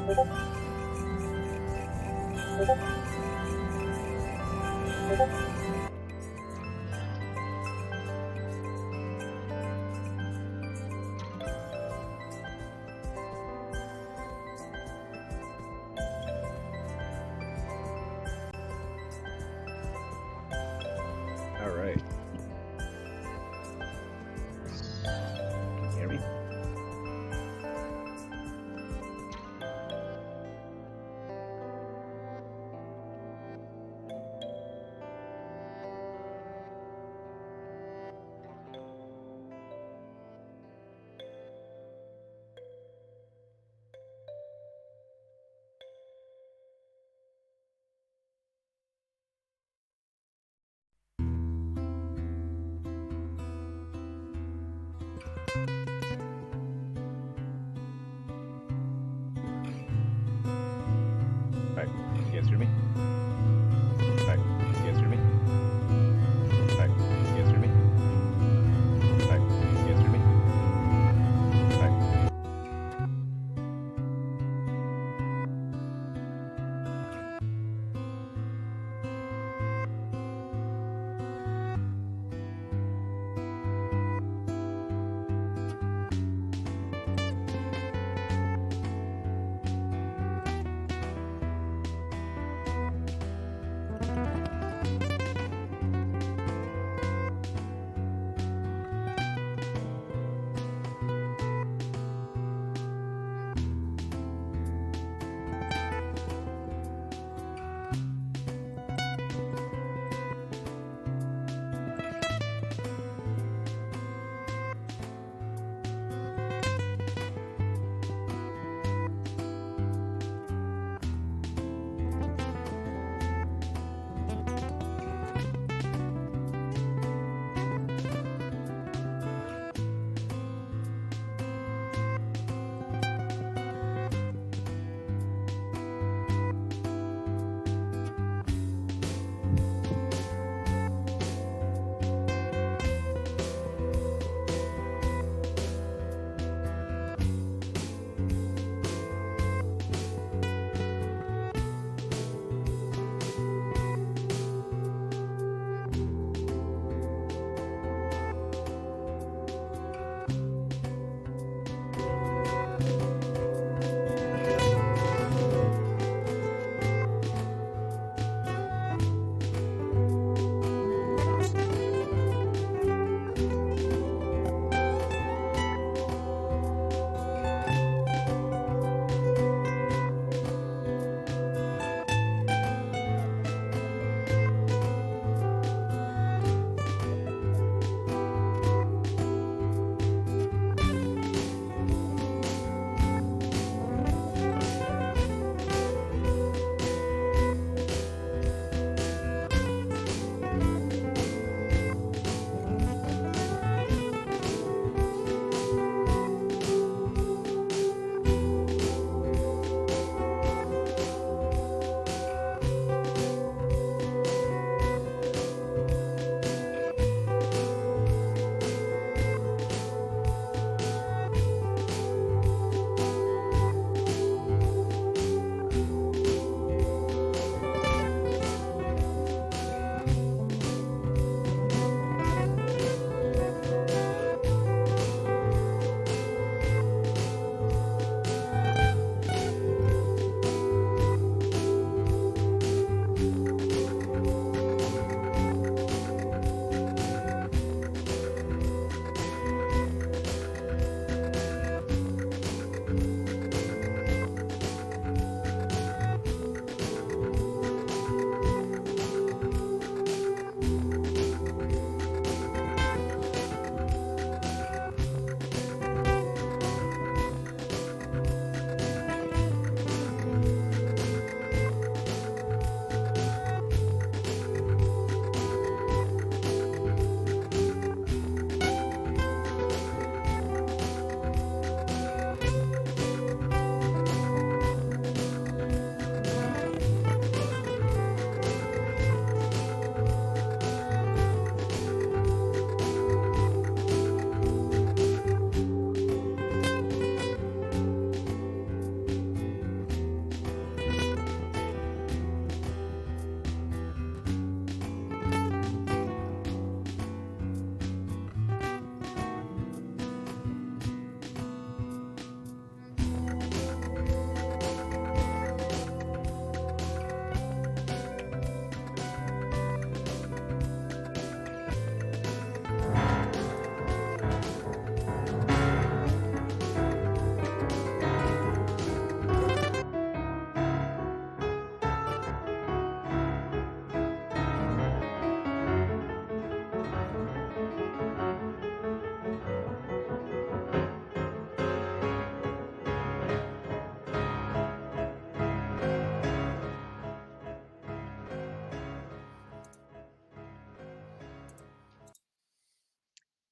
All right. Can you hear me? All right. Can you guys hear me? All right. Can you guys hear me? All right. Can you guys hear me? All right. Can you guys hear me? All right.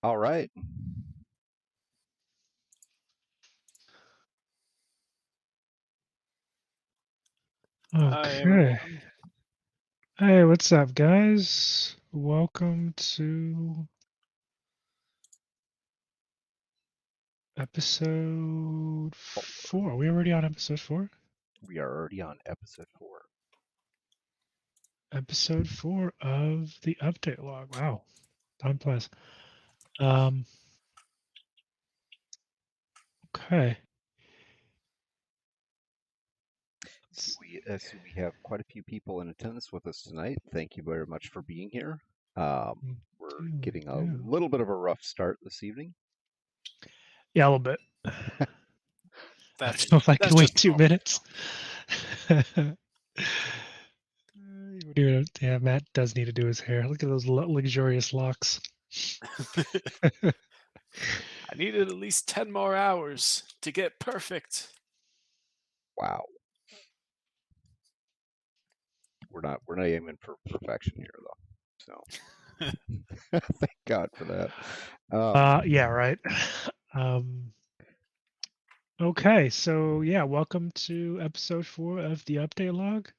All right. Hi, Okay. everyone. Hey, what's up, guys? Welcome to episode 4. Are we already on episode 4? We are already on episode 4. Episode 4 of the update log. Wow. Time flies. Okay. See, we have quite a few people in attendance with us tonight. Thank you very much for being here. We're We getting a do. little bit of a rough start this evening. Yeah, a little bit. I That's don't know if I that's can wait just 2 normal. minutes. Yeah, Matt does need to do his hair. Look at those luxurious locks. I needed at least 10 more hours to get perfect. Wow. We're not aiming for perfection here though. So thank God for that. Yeah, right. Um, okay, so yeah, welcome to episode 4 of the update log.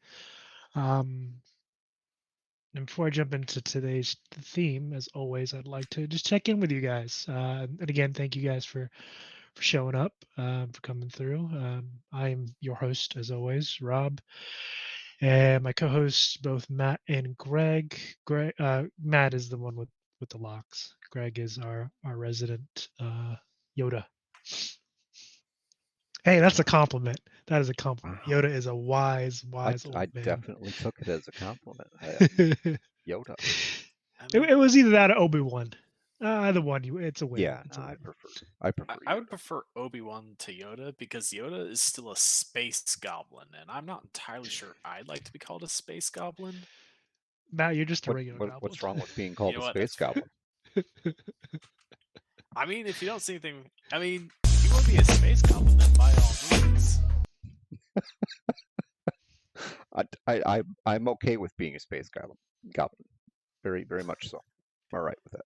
And before I jump into today's theme, as always, I'd like to just check in with you guys. And again, thank you guys for showing up, for coming through. I am your host, as always, Rob, and my co-hosts, both Matt and Greg. Matt is the one with the locks. Greg is our resident Yoda. Hey, that's a compliment. That is a compliment. Wow. Yoda is a wise I old man. definitely took it as a compliment. it, Yoda. I mean, it was either that or Obi-Wan. Either one, it's a win. Yeah, It's no, a I win. prefer I would Yoda. prefer Obi-Wan to Yoda because Yoda is still a space goblin, and I'm not entirely sure I'd like to be called a space goblin. Matt, you're just a What, regular what goblin. what's wrong with being You called know a what? space That's fair. goblin? I mean, if you don't see anything, I mean, if you want to be a space goblin, then by all means. I'm okay with being a space goblin. Goblin, very very much so. I'm all right with that.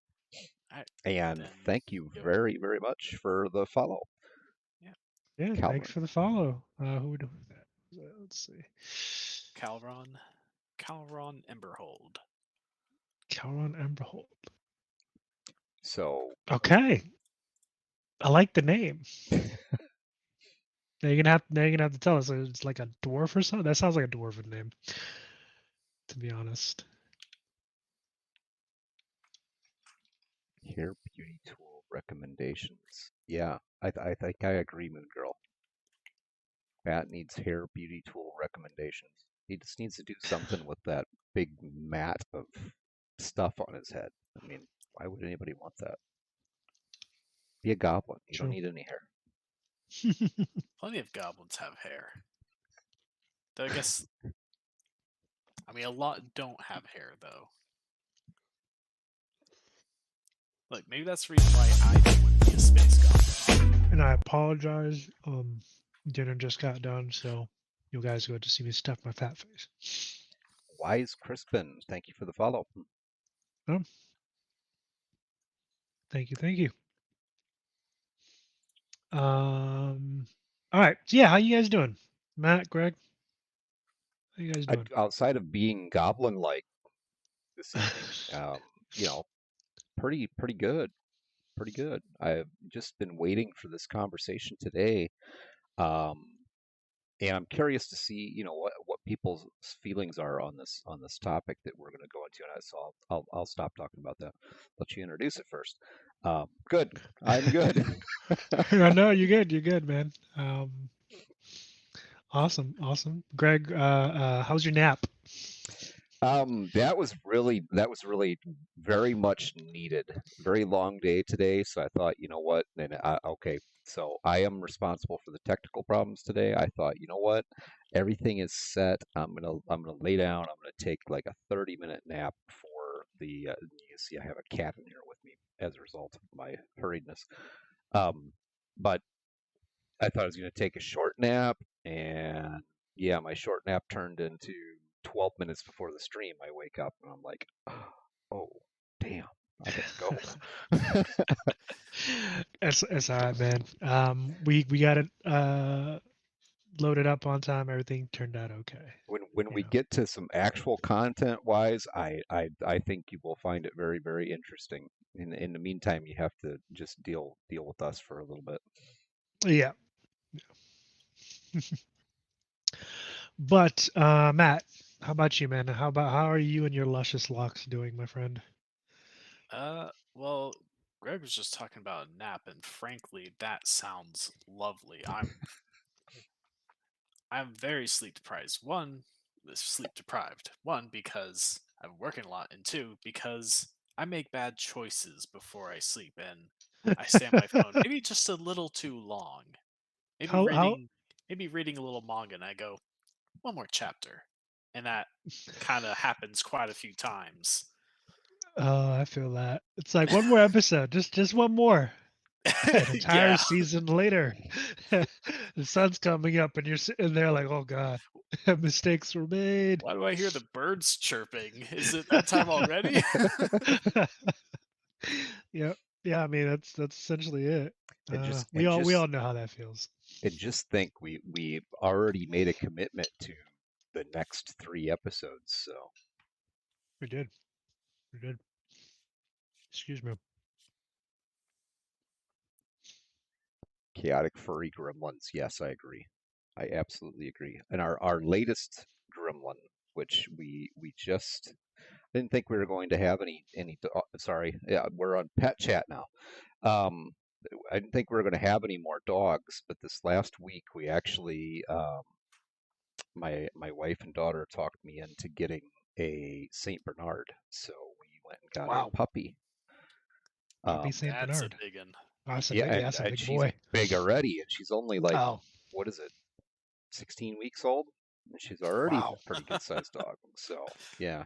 All right, And then thank you Yoda. very very much for the follow, Yeah, Yeah, thanks Calvin. for the follow. Who would do that? Let's see. Calron Emberhold. Calron Emberhold. So Okay. I like the name. Now you're gonna have to tell us. It's like a dwarf or something. That sounds like a dwarven name, to be honest. hair beauty tool recommendations. Yeah, I think I agree, Moon Girl. Matt needs hair beauty tool recommendations. He just needs to do something with that big mat of stuff on his head. I mean, why would anybody want that? Be a goblin. You don't True. need any hair. Plenty of goblins have hair. Though I guess, I mean, a lot don't have hair though. Like maybe that's the reason why I wouldn't be a space goblin. And I apologize. Dinner just got done, so you guys go to see me stuff my fat face. Wise Crispin, thank you for the follow. Oh, thank you, thank you. All right. So yeah, how you guys doing? Matt, Greg, how you guys doing? Outside of being goblin-like this evening, you know, pretty good, pretty good. I've just been waiting for this conversation today, um, and I'm curious to see, what people's feelings are on this topic that we're going to go into. And so I'll stop talking about that. Let you introduce it first. Good, I'm good. No, you're good. You're good, man. Awesome, awesome. Greg, how's your nap? That was really very much needed. Very long day today, so I thought, you know what? Okay, so I am responsible for the technical problems today. I thought, you know what? Everything is set. I'm gonna lay down. I'm gonna take like a 30-minute nap for the. You see, I have a cat in here with me as a result of my hurriedness. But I thought I was gonna take a short nap, and yeah, my short nap turned into 12 minutes before the stream. I wake up and I'm like, oh, damn, I gotta go. It's all right, man. We got it loaded up on time. Everything turned out okay. When we Yeah. get to some actual content wise, I think you will find it very, very interesting. In the meantime, you have to just deal with us for a little bit. Yeah. But Matt, how about you, man? How are you and your luscious locks doing, my friend? Well, Greg was just talking about a nap, and frankly, that sounds lovely. I'm very sleep deprived. Sleep deprived. One, because I'm working a lot, and two, because I make bad choices before I sleep, and I stay on my phone maybe just a little too long. Maybe how reading a little manga, and I go one more chapter, and that kind of happens quite a few times. Oh, I feel that. It's like one more episode, just one more. An entire Yeah. season later, the sun's coming up, and you're sitting there like, oh god, mistakes were made. Why do I hear the birds chirping? Is it that time already? Yep. Yeah, I mean that's essentially it. And just We all know how that feels. think we've already made a commitment to the next 3 episodes. So We did. We did. Excuse me. chaotic furry gremlins. Yes, I agree. I absolutely agree. And our latest gremlin, which we just didn't think we were going to have sorry, yeah, we're on pet chat now. I didn't think we were going to have any more dogs, but this last week we actually my wife and daughter talked me into getting a Saint Bernard, so we went and got Wow. a puppy. Puppy Saint That's Bernard. a big one. That's a big she's boy. big already, and she's only like, Oh, what is it, 16 weeks old? And she's already wow. a pretty good sized dog. So yeah,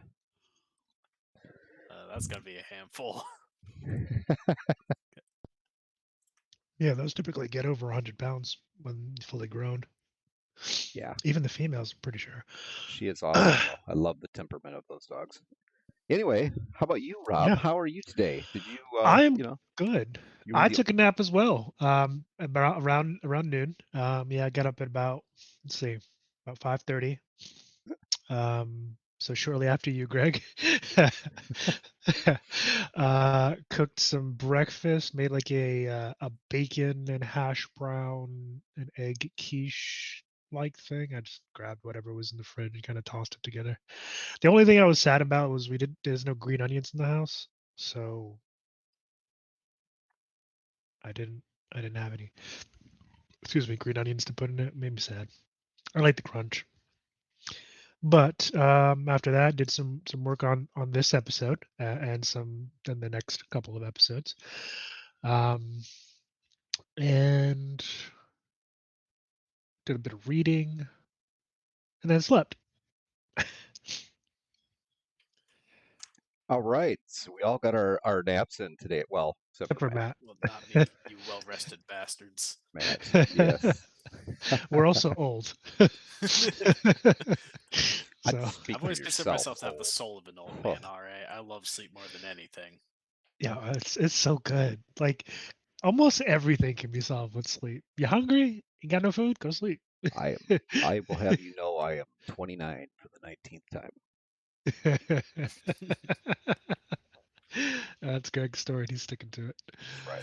That's gonna be a handful. Yeah, those typically get over 100 pounds when fully grown. yeah, Even the females, I'm pretty sure. she is awesome. Though. I love the temperament of those dogs. Anyway, how about you, Rob? Yeah, How are you today? Did you, I'm good. you were I the took a nap as well. About around noon. Yeah, I got up at about, let's see, about 5:30. So shortly after you, Greg. Cooked some breakfast, made like a bacon and hash brown and egg quiche like thing. I just grabbed whatever was in the fridge and kind of tossed it together. The only thing I was sad about was there's no green onions in the house, so I didn't have any, excuse me, green onions to put in it. Made me sad. I like the crunch. But after that, did some work on this episode and some then the next couple of episodes, and did a bit of reading, and then slept. All right, so we all got our naps in today. Well, except Except for for Matt. Matt. Well, not me, you well-rested bastards. Matt, yes. We're also old. So Speak I've for always considered yourself, myself to have the old. soul of an old Oh. man. All right, I love sleep more than anything. yeah, it's so good. Like almost everything can be solved with sleep. You hungry? You got no food? Go sleep. I will have you know I am 29 for the 19th time. That's Greg's story. He's sticking to it. Right.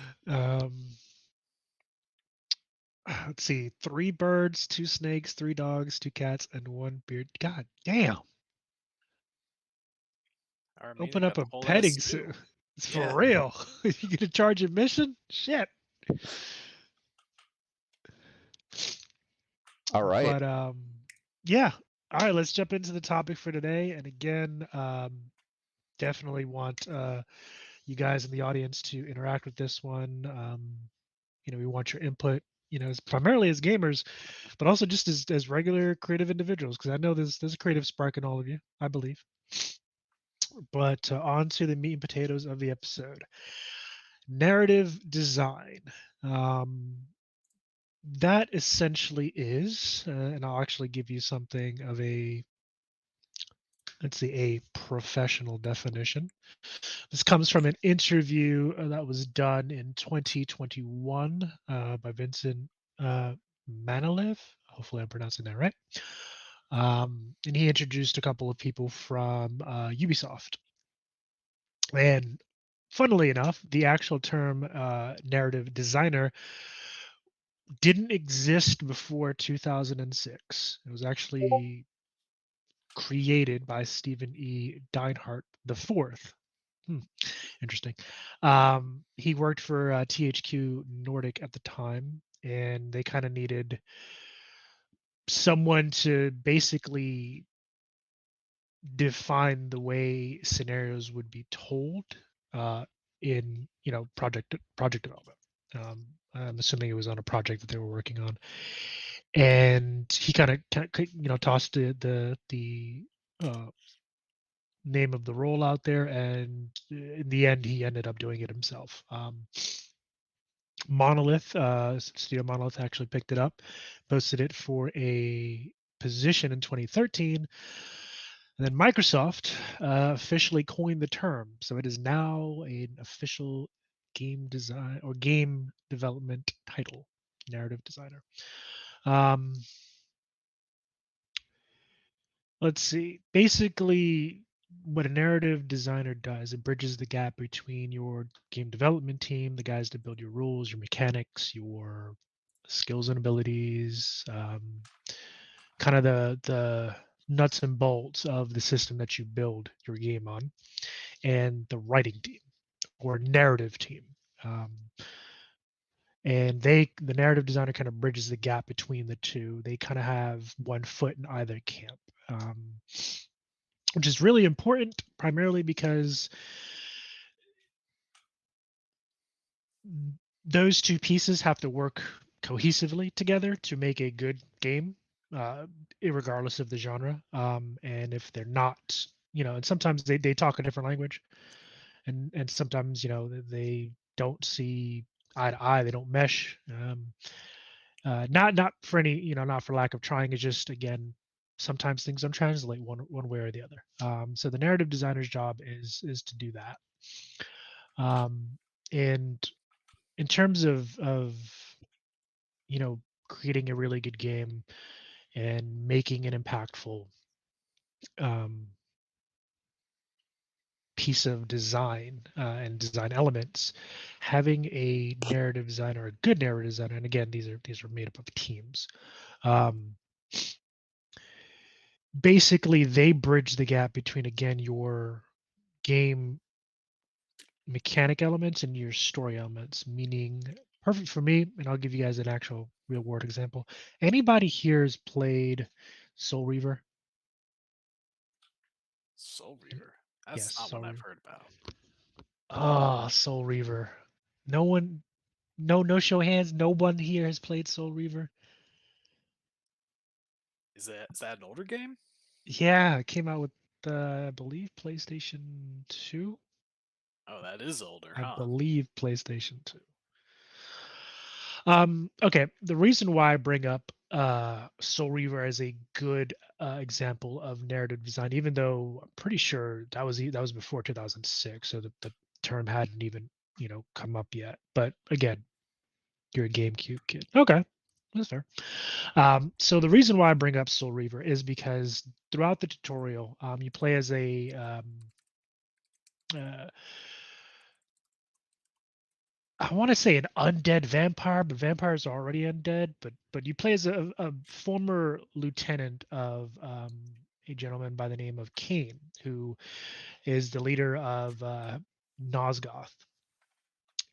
Let's see: 3 birds, 2 snakes, 3 dogs, 2 cats, and 1 beard. God damn! Or maybe Open I up got a a whole petting ass zoo. zoo. It's Yeah. for real. You gonna charge admission? Shit. All right. But yeah. All right, let's jump into the topic for today. And again, definitely want you guys in the audience to interact with this one. We want your input, primarily as gamers, but also just as regular creative individuals, because I know there's a creative spark in all of you, I believe. But on to the meat and potatoes of the episode. Narrative design. That essentially is, and I'll actually give you something of a, let's see, a professional definition. This comes from an interview that was done in 2021 by Vincent Manilev. Hopefully, I'm pronouncing that right. And he introduced a couple of people from Ubisoft. And funnily enough, the actual term narrative designer didn't exist before 2006. It was actually created by Stephen E. Deinhardt IV. Interesting. He worked for THQ Nordic at the time, and they kind of needed someone to basically define the way scenarios would be told in project development. I'm assuming it was on a project that they were working on, and he kind of tossed the name of the role out there, and in the end, he ended up doing it himself. Monolith, Studio Monolith actually picked it up, posted it for a position in 2013. And then Microsoft officially coined the term. So it is now an official game design or game development title, narrative designer. Let's see. Basically, what a narrative designer does, it bridges the gap between your game development team, the guys that build your rules, your mechanics, your skills and abilities, kind of the nuts and bolts of the system that you build your game on, and the writing team or narrative team. And the narrative designer kind of bridges the gap between the two. They kind of have one foot in either camp, which is really important, primarily because those two pieces have to work cohesively together to make a good game, regardless of the genre. And if they're not, and sometimes they talk a different language, and sometimes they don't see eye to eye, they don't mesh. Not for any, not for lack of trying. It's just, again, sometimes things don't translate one way or the other. So the narrative designer's job is to do that. And in terms of creating a really good game and making an impactful piece of design and design elements, having a narrative designer, a good narrative designer, and again, these are made up of teams. Basically, they bridge the gap between, again, your game mechanic elements and your story elements. Meaning, perfect for me, and I'll give you guys an actual real world example. Anybody here has played Soul Reaver? Soul Reaver. That's Yes, not Soul one I've Reaver. heard about. Ah, Soul Reaver. No one, no show of hands. No one here has played Soul Reaver. Is that an older game? Yeah, it came out with I believe PlayStation 2. Oh, that is older, I huh? believe PlayStation 2. Okay, the reason why I bring up Soul Reaver as a good example of narrative design, even though I'm pretty sure that was before 2006, so the term hadn't even come up yet. But again, you're a GameCube kid. Okay, that's fair. So the reason why I bring up Soul Reaver is because throughout the tutorial, you play as a I want to say an undead vampire, but vampires are already undead. But you play as a former lieutenant of a gentleman by the name of Kane, who is the leader of Nosgoth,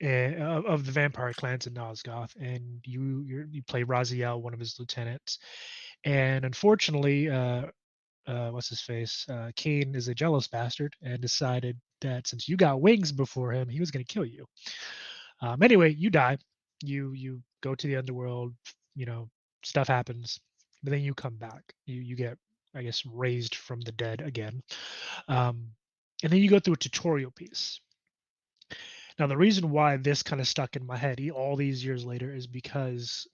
of the vampire clans in Nosgoth, and you play Raziel, one of his lieutenants. And unfortunately, what's his face? Kane is a jealous bastard and decided that since you got wings before him, he was going to kill you. Anyway, you die. You go to the underworld. Stuff happens, but then you come back. You get, I guess, raised from the dead again, and then you go through a tutorial piece. Now, the reason why this kind of stuck in my head all these years later is because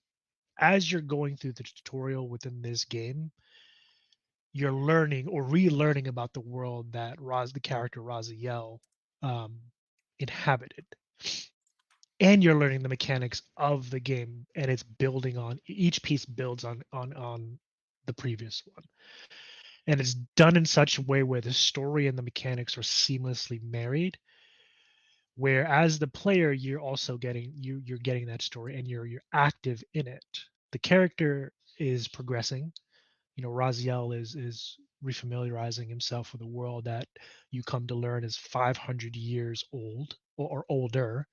as you're going through the tutorial within this game, you're learning or relearning about the world that the character Raziel inhabited, and you're learning the mechanics of the game, and it's building on each piece builds on the previous one, and it's done in such a way where the story and the mechanics are seamlessly married, where as the player you're also getting you're getting that story and you're active in it. The character is progressing. Raziel is refamiliarizing himself with a world that you come to learn is 500 years old or older,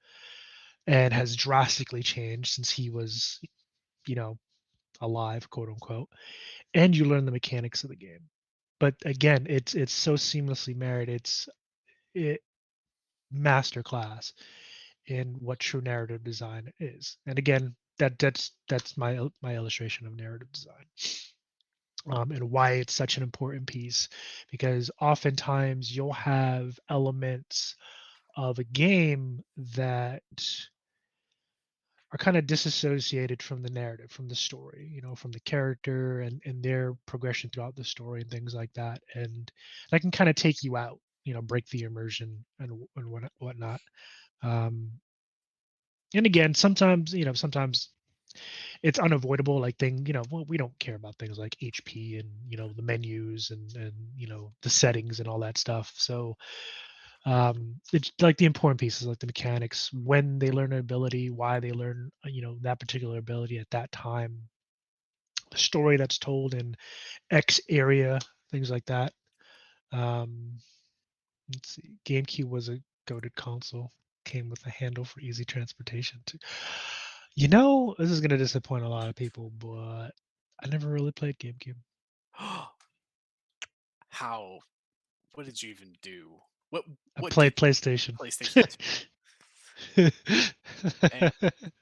and has drastically changed since he was, you know, alive, quote unquote. And you learn the mechanics of the game. But again, it's so seamlessly married. It masterclass in what true narrative design is. And again, that's my illustration of narrative design. And why it's such an important piece, because oftentimes you'll have elements of a game that are kind of disassociated from the narrative, from the story, from the character and their progression throughout the story and things like that. And that can kind of take you out, break the immersion and whatnot. Um, and again, sometimes it's unavoidable. Like well, we don't care about things like HP and the menus and the settings and all that stuff. So it's like the important pieces, like the mechanics, when they learn an ability, why they learn that particular ability at that time, the story that's told in X area, things like that. um let's see, GameCube was a goated console, came with a handle for easy transportation too. This is going to disappoint a lot of people, but I never really played GameCube. How? What did you even do? What I what played did you PlayStation. PlayStation 2? And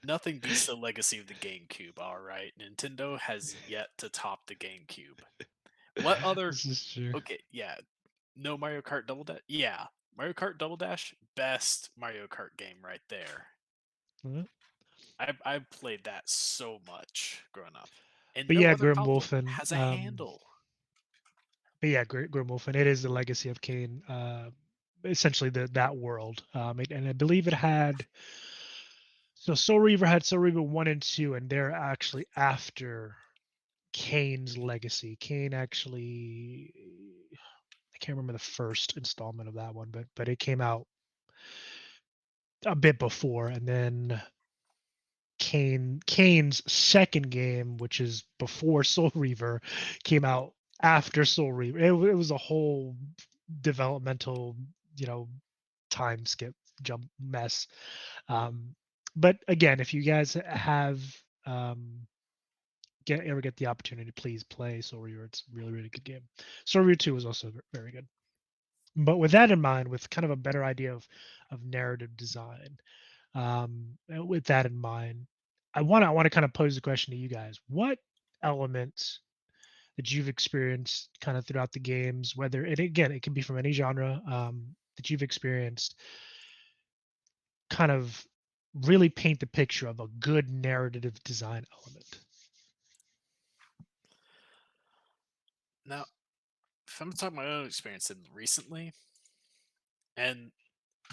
nothing beats the legacy of the GameCube, all right? Nintendo has yet to top the GameCube. What other This is true. Okay, yeah. No Mario Kart Double Dash? Yeah. Mario Kart Double Dash, best Mario Kart game right there. Uh, I played that so much growing up. And But no yeah, other Grim console Wolfen. has a handle. Grim Wolfen. It is the legacy of Kane. Essentially, that world. And I believe it had. So Soul Reaver had Soul Reaver 1 and 2, and they're actually after Kane's legacy. Kane actually, I can't remember the first installment of that one, but it came out a bit before, and then Kane's second game, which is before Soul Reaver, came out after Soul Reaver. It was a whole developmental, you know, time skip jump mess. But again, if you guys have ever get the opportunity, please play Soul Reaver. It's a really, really good game. Soul Reaver 2 was also very good. But with that in mind, with kind of a better idea of narrative design, with that in mind, I want to kind of pose the question to you guys: what elements that you've experienced kind of throughout the games, whether it again it can be from any genre, that you've experienced, kind of really paint the picture of a good narrative design element? Now, if I'm talking my own experience in recently, and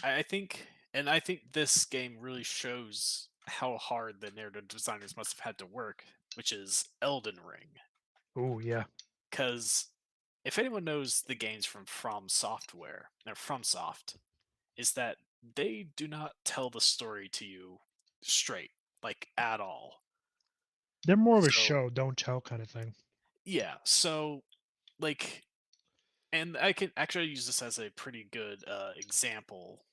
I think I think this game really shows how hard the narrative designers must have had to work, which is Elden Ring. Oh yeah, Because if anyone knows the games from Software, or FromSoft, is that they do not tell the story to you straight, like at all. they're more of a So show, don't tell kind of thing. yeah, so like, and I can actually use this as a pretty good example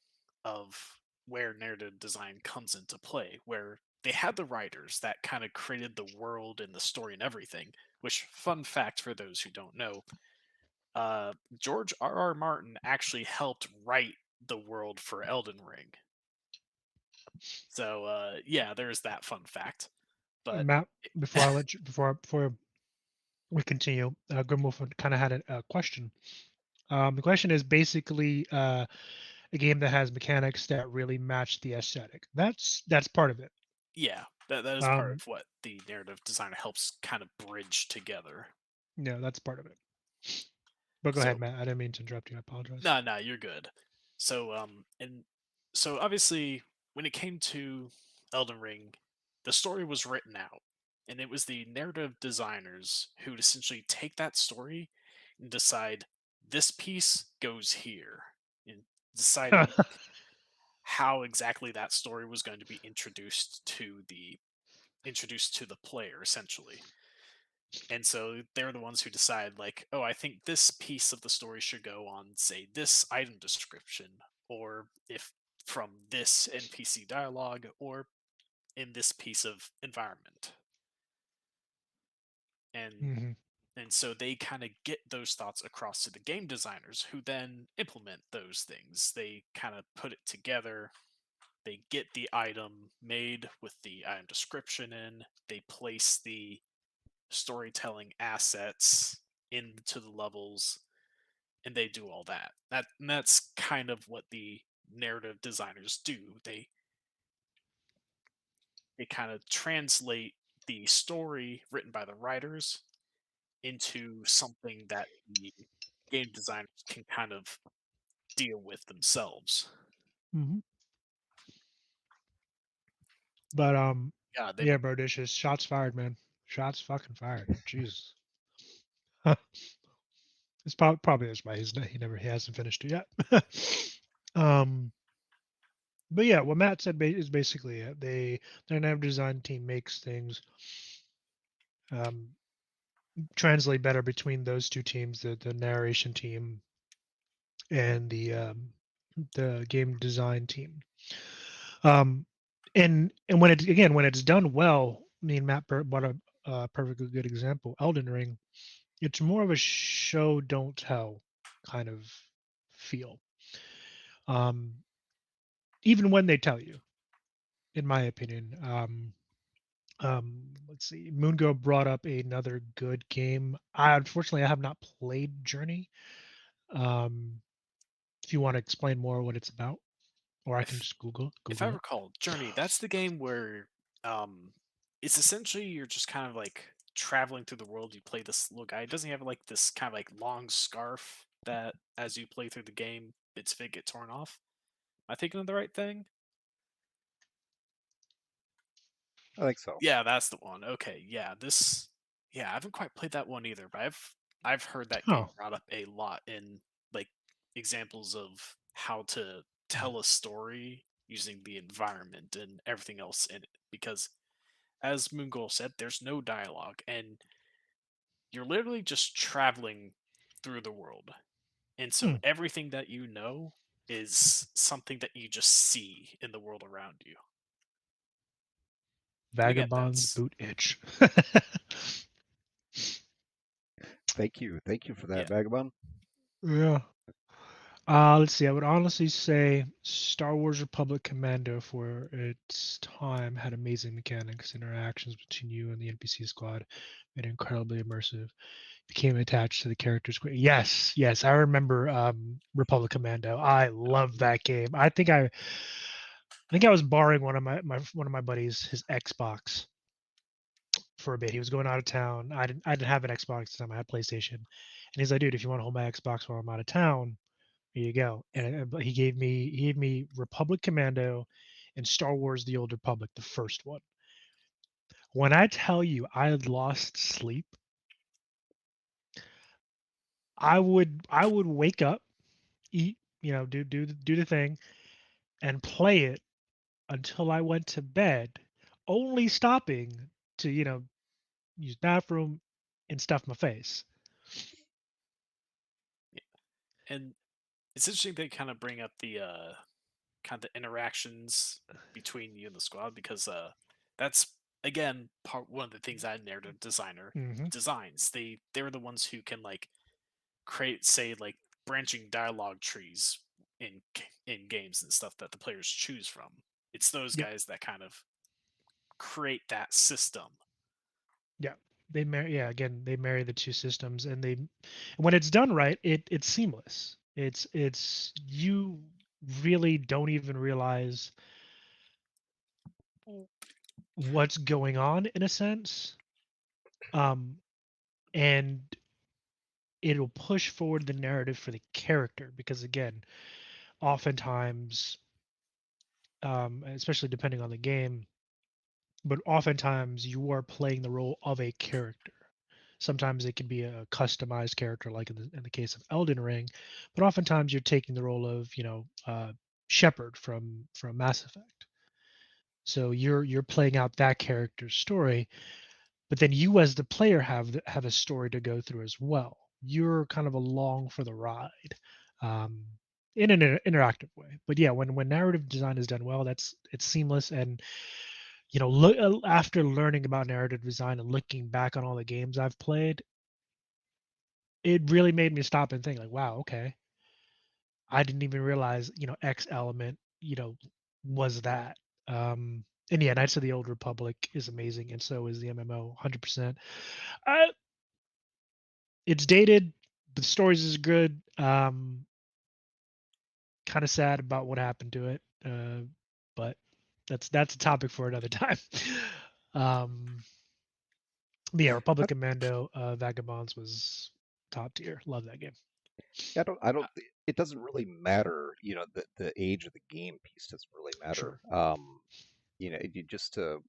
of where narrative design comes into play, where they had the writers that kind of created the world and the story and everything. Which, fun fact for those who don't know, George R.R. Martin actually helped write the world for Elden Ring. So yeah, there's that fun fact. But Matt, before I let you, before we continue, Grimwolf kind of had a question. The question is basically a game that has mechanics that really match the aesthetic. That's part of it. yeah, that is part Um, of what the narrative designer helps kind of bridge together. no, that's part of it. But go ahead, So Matt. I didn't mean to interrupt you. I apologize. no, you're good. And so obviously when it came to Elden Ring, the story was written out, and it was the narrative designers who would essentially take that story and decide this piece goes here, and deciding how exactly that story was going to be introduced to the player essentially. And so they're the ones who decide, like, oh, I think this piece of the story should go on, say, this item description, or if from this NPC dialogue, or in this piece of environment. And Hmm. and so they kind of get those thoughts across to the game designers who then implement those things. They kind of put it together. They get the item made with the item description in. They place the storytelling assets into the levels, and they do all that. And that's kind of what the narrative designers do. They kind of translate the story written by the writers into something that the game designers can kind of deal with themselves. Hmm. But Yeah, yeah, bro, dishes. Shots fired, man. Shots fucking fired. Jesus. It's probably that's why he hasn't finished it yet. um, but yeah, what Matt said is basically it. Their nav design team makes things um, translate better between those two teams, the narration team and the game design team. Um, and when it's done well, me and Matt brought a perfectly good example. Elden Ring. It's more of a show don't tell kind of feel. Um, even when they tell you, in my opinion. Let's see. Moongirl brought up another good game. Unfortunately I have not played Journey. Um, if you want to explain more what it's about, or I can if just if I Google it. recall, Journey, that's the game where um it's essentially you're just kind of like traveling through the world. You play this little guy. Doesn't he have like this kind of like long scarf that as you play through the game, bits of it get torn off? Am I thinking of the right thing? I think so. Yeah, that's the one. Okay, yeah, I haven't quite played that one either, but I've heard that game Oh, brought up a lot in like examples of how to tell a story using the environment and everything else in it. Because as Moongirl said, there's no dialogue, and you're literally just traveling through the world. And so hmm. everything that you know is something that you just see in the world around you. And again, Vagabond's that's boot itch. Thank you for that, yeah. Vagabond. Yeah. Let's see. I would honestly say Star Wars Republic Commando for its time had amazing mechanics. Interactions between you and the NPC squad made it incredibly immersive. Became attached to the characters. Yes, yes, I remember Republic Commando. I love that game. I think I was borrowing one of my buddies his Xbox for a bit. He was going out of town. I didn't have an Xbox at the time. I had PlayStation, and he's like, dude, if you want to hold my Xbox while I'm out of town, here you go. And but he gave me Republic Commando and Star Wars: The Old Republic, the first one. When I tell you I had lost sleep, I would wake up, eat, do the thing, and play it until I went to bed, only stopping to use bathroom and stuff my face. And it's interesting they kind of bring up the kind of the interactions between you and the squad because that's again part one of the things that a narrative designer Hmm. designs. They're the ones who can like create, say, like branching dialogue trees in games and stuff that the players choose from. It's those Yep. guys that kind of create that system. Yeah. They marry. Yeah. Again, they marry the two systems, and when it's done right, it's seamless. It's you really don't even realize what's going on in a sense. Um, and it'll push forward the narrative for the character because again, oftentimes, especially depending on the game, but oftentimes you are playing the role of a character. Sometimes it can be a customized character, like in the case of Elden Ring, but oftentimes you're taking the role of, Shepard from Mass Effect. So you're playing out that character's story, but then you as the player have a story to go through as well. You're kind of along for the ride, um, in an interactive way. But yeah, when narrative design is done well, it's seamless. And after learning about narrative design and looking back on all the games I've played, it really made me stop and think like, wow, okay, I didn't even realize X element was that. And yeah, Knights of the Old Republic is amazing, and so is the MMO, 100%. Uh, it's dated. The stories is good. Kind of sad about what happened to it, but that's a topic for another time. um, but yeah, Republic Commando, Vagabonds was top tier. Love that game. It doesn't really matter, the age of the game piece doesn't really matter. Sure. You just to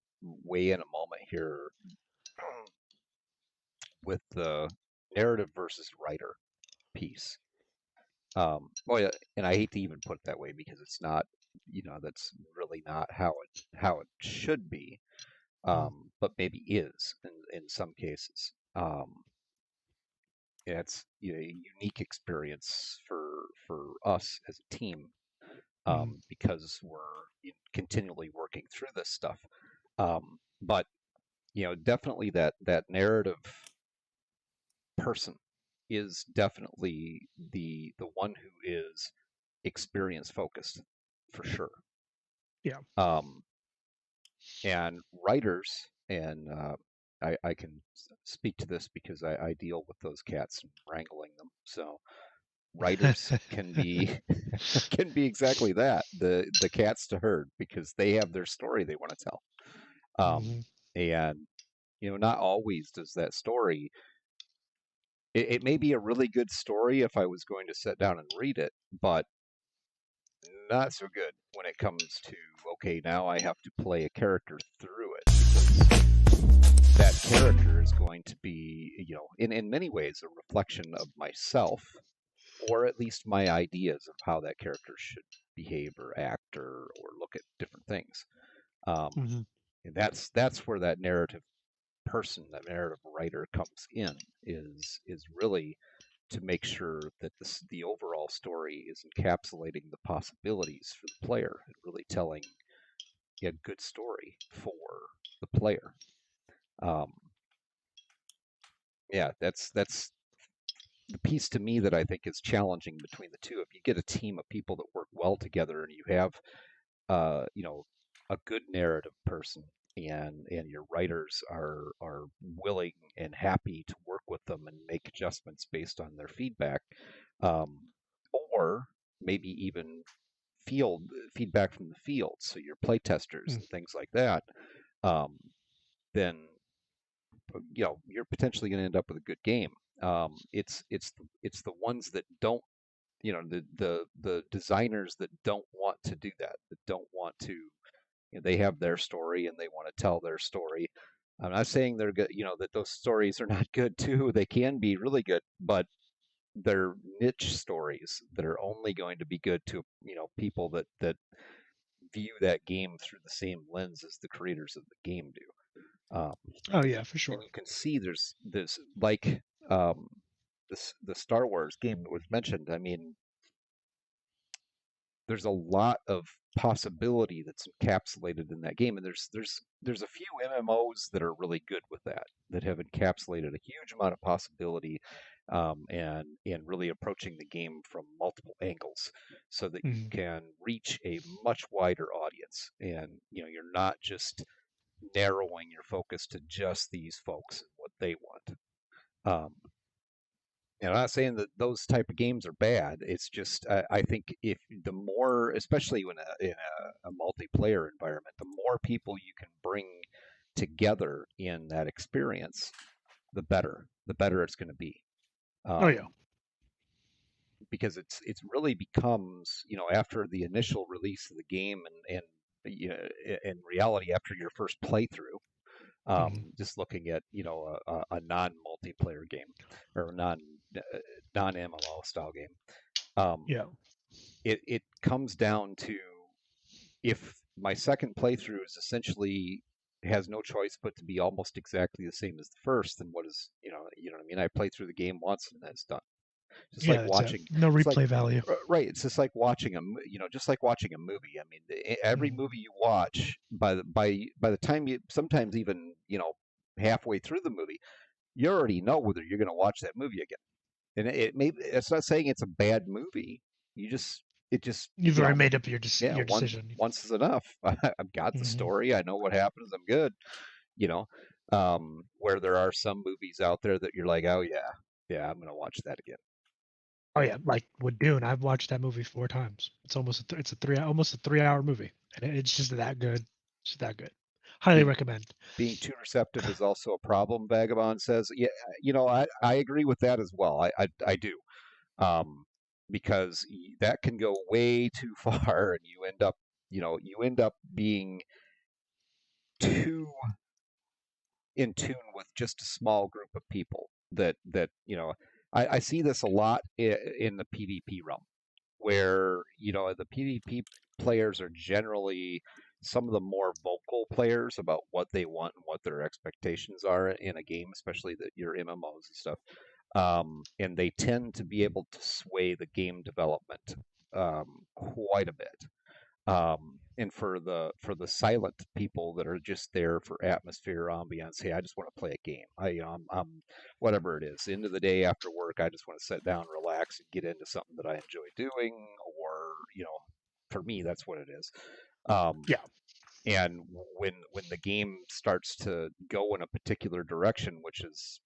weigh in a moment here with the narrative versus writer piece. Well, yeah, and I hate to even put it that way because it's not, that's really not how it should be. Mm, But maybe is in some cases. Yeah, it's a unique experience for us as a team, mm, because we're continually working through this stuff. But definitely that narrative person is definitely the one who is experience focused for sure. yeah. Um, and writers, and I can speak to this because I deal with those cats and wrangling them. So writers can be can be exactly that, the cats to herd, because they have their story they want to tell. Hmm. And not always does that story, it may be a really good story if I was going to sit down and read it, but not so good when it comes to, okay, now I have to play a character through it, because that character is going to be, in many ways, a reflection of myself, or at least my ideas of how that character should behave or act, or look at different things. Um, Hmm. and that's where that narrative person, that narrative writer comes in, is really to make sure that the overall story is encapsulating the possibilities for the player and really telling a good story for the player. Um, yeah, that's the piece to me that I think is challenging between the two. If you get a team of people that work well together and you have, a good narrative person, and your writers are willing and happy to work with them and make adjustments based on their feedback, um, or maybe even field feedback from the field, so your play testers Mm. and things like that, um, then you're potentially going to end up with a good game. It's the ones that don't, the designers that don't want to do that, that don't want to, they have their story and they want to tell their story. I'm not saying they're good, that those stories are not good too. They can be really good, but they're niche stories that are only going to be good to, people that view that game through the same lens as the creators of the game do. Oh yeah, for And sure. you can see there's this, like, um, the Star Wars game that was mentioned. I mean, there's a lot of possibility that's encapsulated in that game, and there's a few MMOs that are really good with that have encapsulated a huge amount of possibility, and really approaching the game from multiple angles, so that you Mhm. can reach a much wider audience, and you're not just narrowing your focus to just these folks and what they want. Um, and I'm not saying that those type of games are bad. It's just, I think if the more, especially in a multiplayer environment, the more people you can bring together in that experience, the better. The better it's going to be. Oh Um, yeah. because it's really becomes, after the initial release of the game and in reality after your first playthrough, just looking at a non-multiplayer game or non-MMO style game, Yeah. it comes down to, if my second playthrough is essentially has no choice but to be almost exactly the same as the first, then what is, what I mean? I play through the game once and then it's done. Just Yeah, like that's it. watching, No it's like, replay value. right. It's just like watching just like watching a movie. I mean, every Mhm. movie you watch, by the time you, sometimes even, halfway through the movie, you already know whether you're going to watch that movie again. And it's not saying it's a bad movie. It just, You've already made up your yeah, your decision. once is enough. I've got the Mhm. story. I know what happens. I'm good. You know, where there are some movies out there that you're like, oh yeah, I'm gonna watch that again. Oh yeah, like with Dune, I've watched that movie 4 times. It's almost almost a 3-hour movie, and it's just that good. It's just that good. Highly Being recommend. being too receptive is also a problem. Vagabond says, yeah, I agree with that as well. I do, um, because that can go way too far, and you end up being too in tune with just a small group of people I see this a lot in the PvP realm, where the PvP players are generally some of the more vocal players about what they want and what their expectations are in a game, especially your MMOs and stuff. And they tend to be able to sway the game development quite a bit. And for the silent people that are just there for atmosphere, ambiance, hey, I just want to play a game. I'm whatever it is. End of the day after work, I just want to sit down, relax, and get into something that I enjoy doing. Or for me, that's what it is. Yeah. And when the game starts to go in a particular direction, which is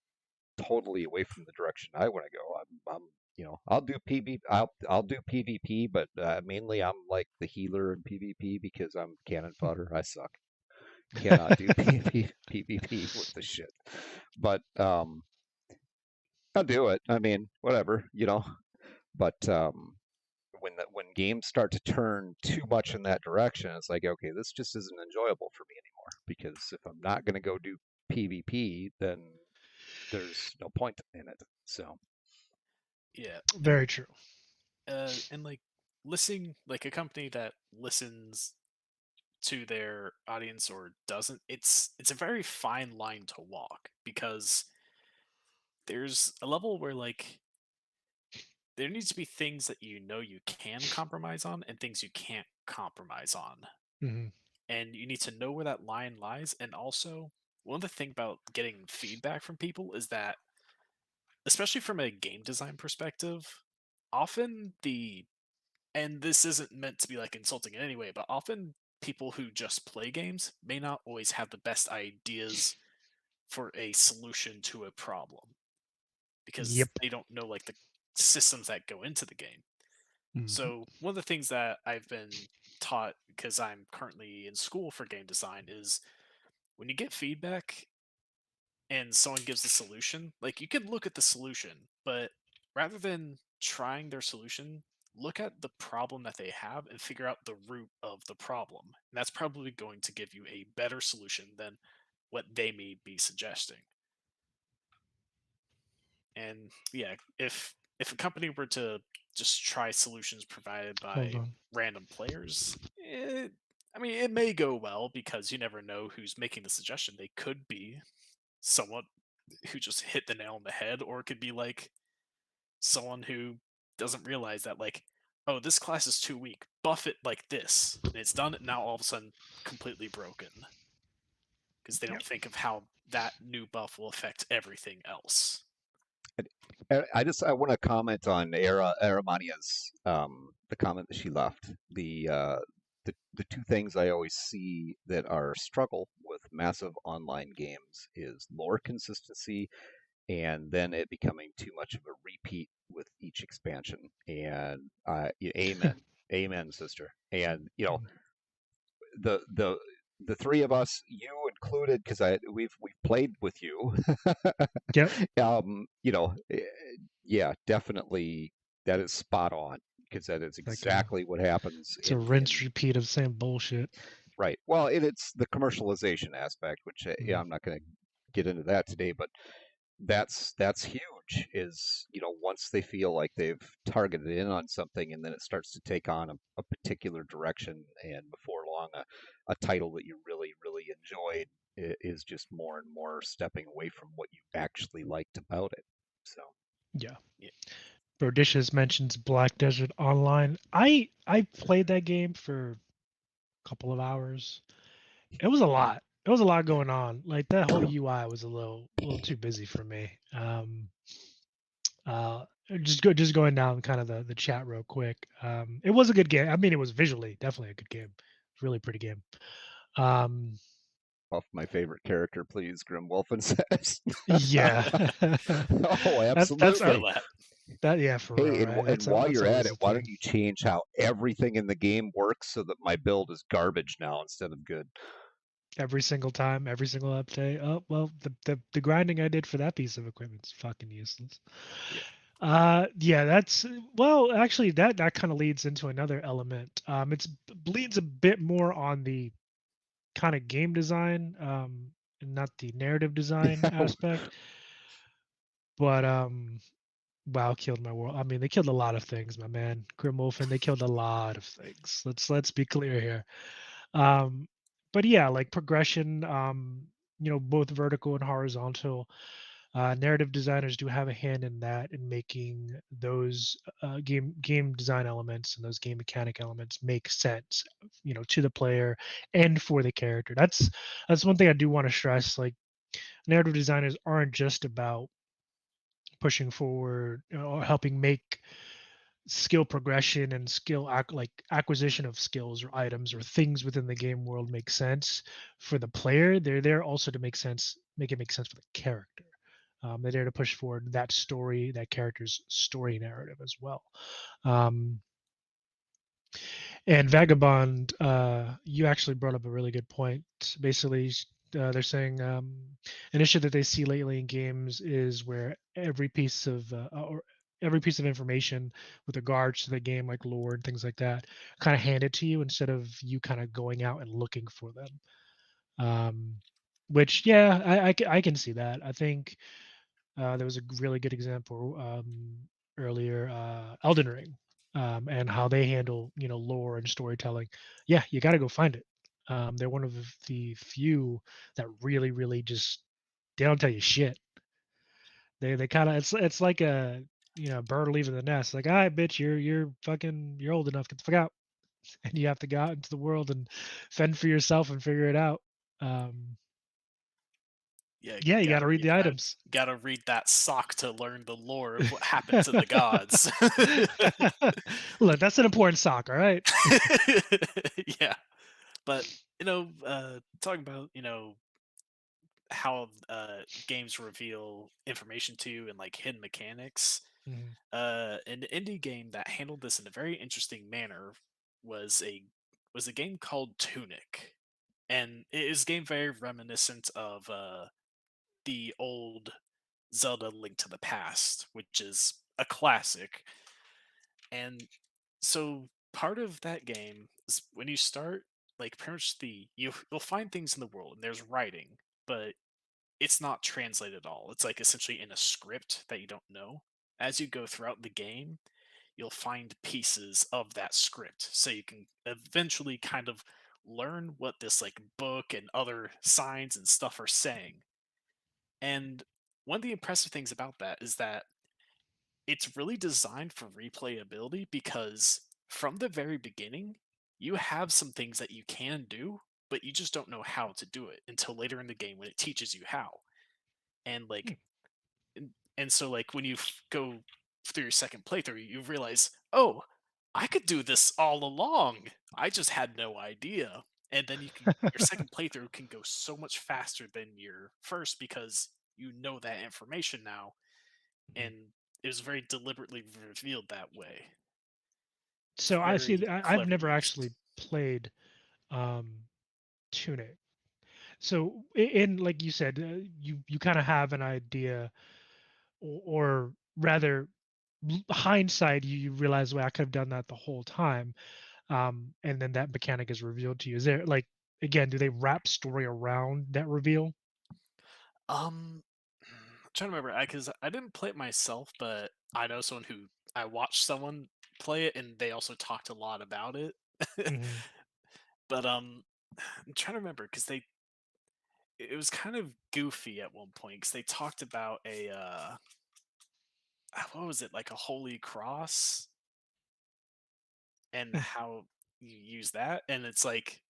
totally away from the direction I want to go, I'm I'll do I'll do PvP, but mainly I'm like the healer in PvP because I'm cannon fodder. I suck. Cannot do PvP with the shit. But I'll do it. I mean, whatever, But when games start to turn too much in that direction, it's like, okay, this just isn't enjoyable for me anymore. Because if I'm not going to go do PvP, then there's no point in it. So Yeah. Very true. And like listening, like a company that listens to their audience or doesn't, it's a very fine line to walk, because there's a level where like there needs to be things that you can compromise on and things you can't compromise on. Hmm. And you need to know where that line lies. And also, one of the things about getting feedback from people is that, especially from a game design perspective, often and this isn't meant to be like insulting in any way, but often people who just play games may not always have the best ideas for a solution to a problem, because Yep. they don't know like the systems that go into the game. Mhm. So one of the things that I've been taught, because I'm currently in school for game design, is when you get feedback and someone gives a solution, like you could look at the solution, but rather than trying their solution, look at the problem that they have and figure out the root of the problem. And that's probably going to give you a better solution than what they may be suggesting. And yeah, if a company were to just try solutions provided Hold by on. random players, I mean, it may go well, because you never know who's making the suggestion. They could be someone who just hit the nail on the head, or it could be like someone who doesn't realize that, like, oh, this class is too weak, buff it like this, and it's done. Now all of a sudden completely broken, because they don't think of how that new buff will affect everything else. I want to comment on Aramania's the comment that she left. The two things I always see that are a struggle with massive online games is lore consistency, and then it becoming too much of a repeat with each expansion. And amen, amen, sister. And the three of us, you included, because we've played with you. Yep. Yeah, definitely That is spot on because that is Like a, exactly what happens it's a in rinse repeat of the same bullshit. right. Well, and it's the commercialization aspect, which yeah, Mhm. I'm not going to get into that today, but that's huge. Is once they feel like they've targeted in on something, and then it starts to take on a particular direction, and before long, a title that you really really enjoyed is just more and more stepping away from what you actually liked about it. So Yeah. Yeah. Brodicious mentions Black Desert Online. I played that game for a couple of hours. It was a lot. It was a lot going on. Like that whole UI was a little too busy for me. Uh, just going down kind of the chat real quick. It was a good game. I mean, it was visually definitely a good game. Really pretty game. Um, off my favorite character, please, Grim Wolfen says. yeah, Oh, that's Feel absolutely. that. that yeah for real, Hey, right? and while That's you're at always it, the why thing. don't you change how everything in the game works so that my build is garbage now instead of good? Every single time, every single update. Oh well, the grinding I did for that piece of equipment's fucking useless. Yeah. Yeah, that's well, actually, that kind of leads into another element. It's bleeds a bit more on the kind of game design, and not the narrative design aspect. But WoW killed my world. I mean, they killed a lot of things, my man. Grim Wolfen, they killed a lot of things. Let's be clear here. Um, but yeah, like progression, both vertical and horizontal. Narrative designers do have a hand in that in making those game design elements and those game mechanic elements make sense, to the player and for the character. That's one thing I do want to stress. Like narrative designers aren't just about pushing forward, or helping make skill progression and like acquisition of skills or items or things within the game world make sense for the player. They're there also to make it make sense for the character. They're there to push forward that story, that character's story narrative as well. um, and Vagabond, you actually brought up a really good point. Basically, they're saying an issue that they see lately in games is where every piece of information with regards to the game, like lore and things like that, kind of handed to you instead of you kind of going out and looking for them. Um, which, yeah, I can see that. I think there was a really good example earlier, Elden Ring, and how they handle lore and storytelling. Yeah, you got to go find it. They're one of the few that really, really just they don't tell you shit. They kind of it's like a bird leaving the nest. Like, all right, bitch, you're old enough. Get the fuck out, and you have to go out into the world and fend for yourself and figure it out. Um, Yeah, yeah, you got to read the items. gotta read that sock to learn the lore of what happened to the gods. Look, that's an important sock, all right? Yeah. But talking about how games reveal information to you and like hidden mechanics. Mhm. An indie game that handled this in a very interesting manner was a game called Tunic, and it is a game very reminiscent of the old Zelda: Link to the Past, which is a classic. And so part of that game is when you start, like pretty much you'll find things in the world and there's writing, but it's not translated at all. It's like essentially in a script that you don't know. As you go throughout the game, you'll find pieces of that script. So you can eventually kind of learn what this like book and other signs and stuff are saying. And one of the impressive things about that is that it's really designed for replayability because from the very beginning, you have some things that you can do, but you just don't know how to do it until later in the game when it teaches you how. And Hmm. and so like when you go through your second playthrough, you realize, oh, I could do this all along. I just had no idea. And then your second playthrough can go so much faster than your first because you know that information now, Mhm. and it was very deliberately revealed that way. It's So I see. very I've clever never used. actually played um, Tunic. So in like you said, you kind of have an idea, or rather, hindsight, you realize, well, I could have done that the whole time. And then that mechanic is revealed to you. Is there like, again, do they wrap story around that reveal? I'm trying to remember because I didn't play it myself, but I know someone who I watched someone play it, and they also talked a lot about it. Hmm. But I'm trying to remember because it was kind of goofy at one point because they talked about a what was it, like a holy cross and how you use that, and it's like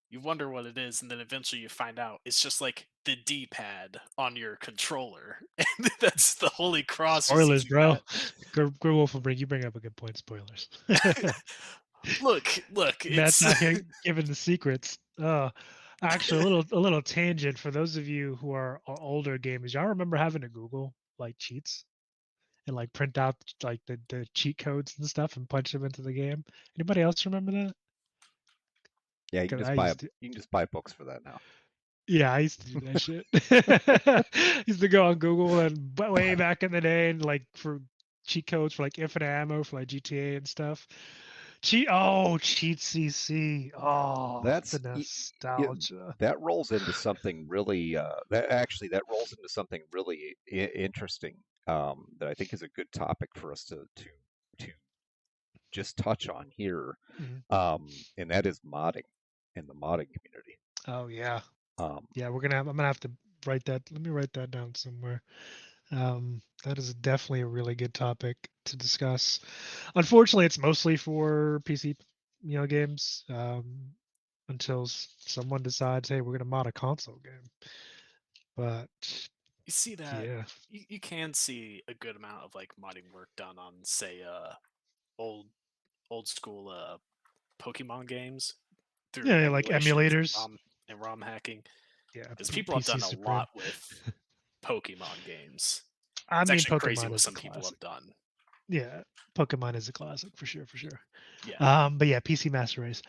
you wonder what it is, and then eventually you find out it's just like the D-pad on your controller, and that's the holy cross. Just Spoilers, using bro. that. Wolf will bring you bring up a good point. Spoilers. Look, Matt's it's out here giving the secrets. Actually, a little tangent for those of you who are older gamers. Y'all remember having to Google like cheats and like print out like the cheat codes and stuff and punch them into the game? Anybody else remember that? Yeah, 'Cause I used to. you can just buy books for that now. Yeah, I used to do that shit. Used to go on Google and way back in the day and like for cheat codes for like infinite ammo for like GTA and stuff. Cheat CC. Oh, That's the yeah, nostalgia. that rolls into something really that rolls into something really interesting that I think is a good topic for us to just touch on here, Mhm. and that is modding and the modding community. Oh yeah. Um, Yeah, I'm gonna have to write that. Let me write that down somewhere. That is definitely a really good topic to discuss. Unfortunately, it's mostly for PC, games. Until someone decides, hey, we're gonna mod a console game. But you see that yeah, you can see a good amount of like modding work done on say old old school Pokemon games through yeah, like emulations emulators. and ROM hacking Yeah, because people have PC done a Supreme. lot with Pokemon games. I It's mean, actually crazy Pokemon what is a some people have classic. done. Yeah, Pokemon is a classic for sure, for sure. Yeah. But yeah, PC Master Race.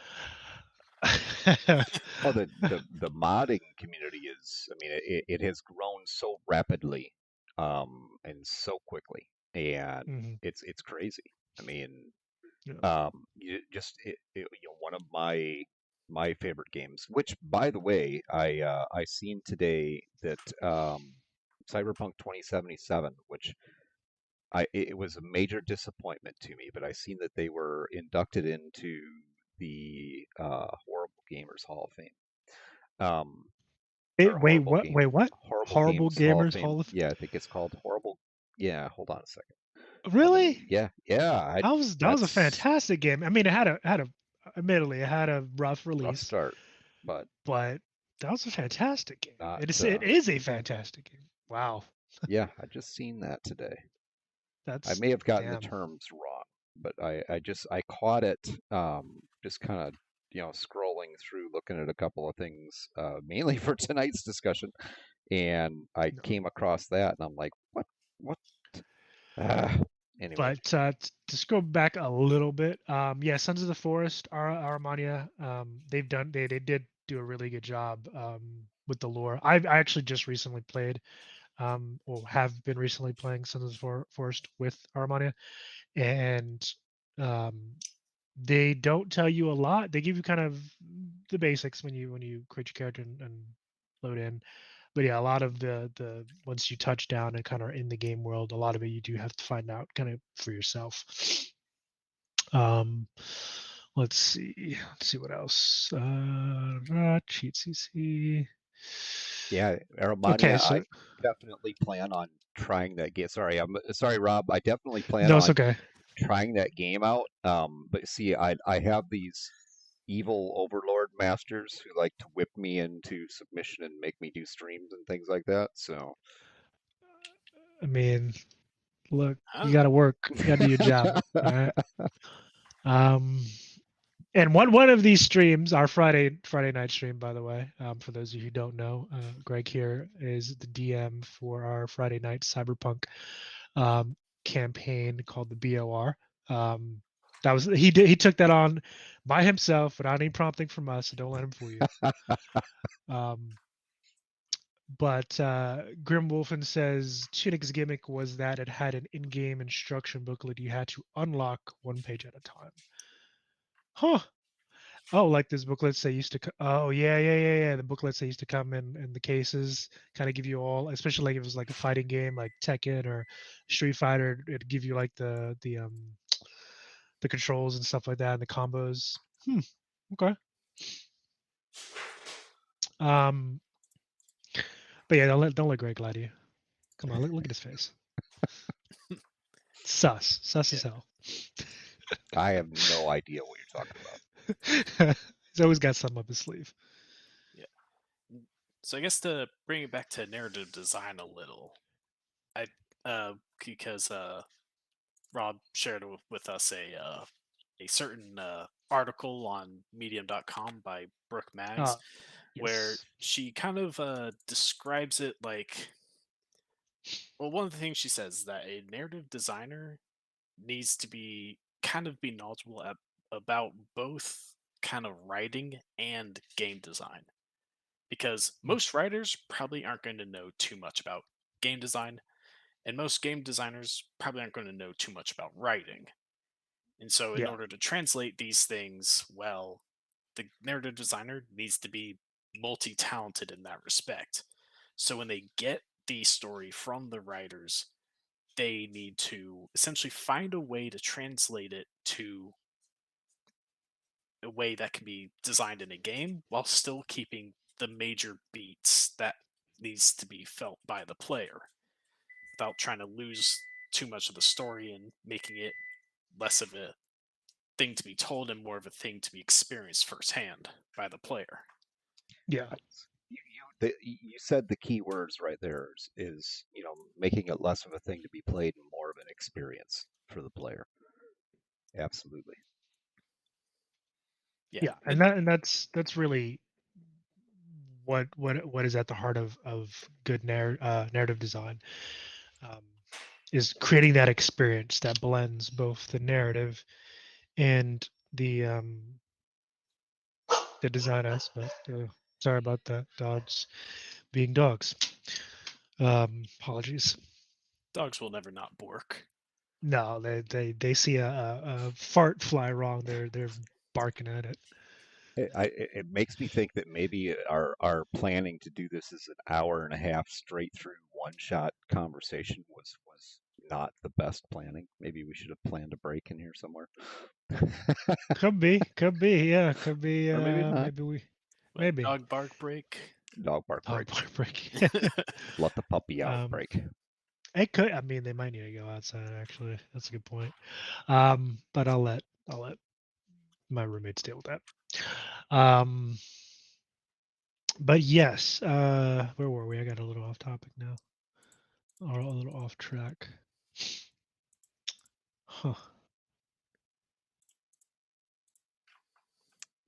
oh, the modding community is, I mean, it has grown so rapidly, and so quickly, and Mhm. it's crazy. I mean, Yeah. one of my favorite games, which by the way, I seen today that Cyberpunk 2077, which it was a major disappointment to me, but I seen that they were inducted into the Horrible Gamers Hall of Fame. Or Wait, what? Wait, what? Horrible Horrible Games Hall of Gamers Fame. Hall of. Yeah, I think it's called Horrible. Yeah, hold on a second. Really? Yeah. That was a That's fantastic game. I mean, it had a admittedly it had a rough rough release, start, but but that was a fantastic game. not. It is a fantastic game. Wow, Yeah, I just seen that today. I that's may have gotten the damn. terms wrong, but I caught it, just kind of scrolling through, looking at a couple of things, mainly for tonight's discussion, and I No. came across that, and I'm like, what? Ah. Anyway, But to scroll back a little bit, yeah, Sons of the Forest, Aramania, they did do a really good job with the lore. I actually just recently played, or have been recently playing Sons of the Forest with Aramania, and um, they don't tell you a lot. They give you kind of the basics when you create your character and load in. But yeah, a lot of the once you touch down and kind of in the game world, a lot of it you do have to find out kind of for yourself. Um, let's see. Let's see what else. Cheat CC. yeah, Okay, Armania, I so definitely plan on trying that game. Sorry, Rob. I definitely plan no, it's on okay. trying that game out. But see, I have these evil overlord masters who like to whip me into submission and make me do streams and things like that. So I mean, look, you Huh? got to work. You got to do your job. All right. Um, and one of these streams, our Friday night stream, by the way, for those of you who don't know, Greg here is the DM for our Friday night Cyberpunk campaign called the BOR. That was he took that on by himself without any prompting from us, so don't let him fool you. Um, But Grim Wolfen says Tunic's gimmick was that it had an in-game instruction booklet you had to unlock one page at a time. Huh. Oh, like those booklets they used to. Oh yeah. The booklets they used to come in the cases, kind of give you all, especially like if it was like a fighting game like Tekken or Street Fighter, it'd give you like the controls and stuff like that and the combos. Okay. Um, but yeah, don't let Greg lie to you. Come on, look at his face. Sus as hell. I have no idea what you're talking about. He's always got something up his sleeve. So I guess to bring it back to narrative design a little, because Rob shared with us a certain article on Medium.com by Brooke Maggs, where Yes. she kind of describes it like, well, one of the things she says is that a narrative designer needs to be knowledgeable about both kind of writing and game design, because most writers probably aren't going to know too much about game design, and most game designers probably aren't going to know too much about writing. And so, in Yeah. order to translate these things well, the narrative designer needs to be multi talented in that respect. So, when they get the story from the writers, they need to essentially find a way to translate it to a way that can be designed in a game while still keeping the major beats that needs to be felt by the player without trying to lose too much of the story and making it less of a thing to be told and more of a thing to be experienced firsthand by the player. Yeah. You said the key words right there is making it less of a thing to be played and more of an experience for the player. Absolutely. Yeah. And that's really what is at the heart of good narrative design, is creating that experience that blends both the narrative and the design aspect. Sorry about that. Dogs being dogs. Apologies. Dogs will never not bark. No, they see a fart fly wrong. They're barking at it. It makes me think that maybe our planning to do this as an hour and a half straight through one shot conversation was not the best planning. Maybe we should have planned a break in here somewhere. Could be, yeah, could be. Or maybe not. Maybe Dog bark break. Dog bark dog break. bark break. Let the puppy out break. It could. I mean, they might need to go outside. Actually, that's a good point. But I'll let my roommates deal with that. But yes. Where were we? I got a little off topic now, or a little off track. Huh.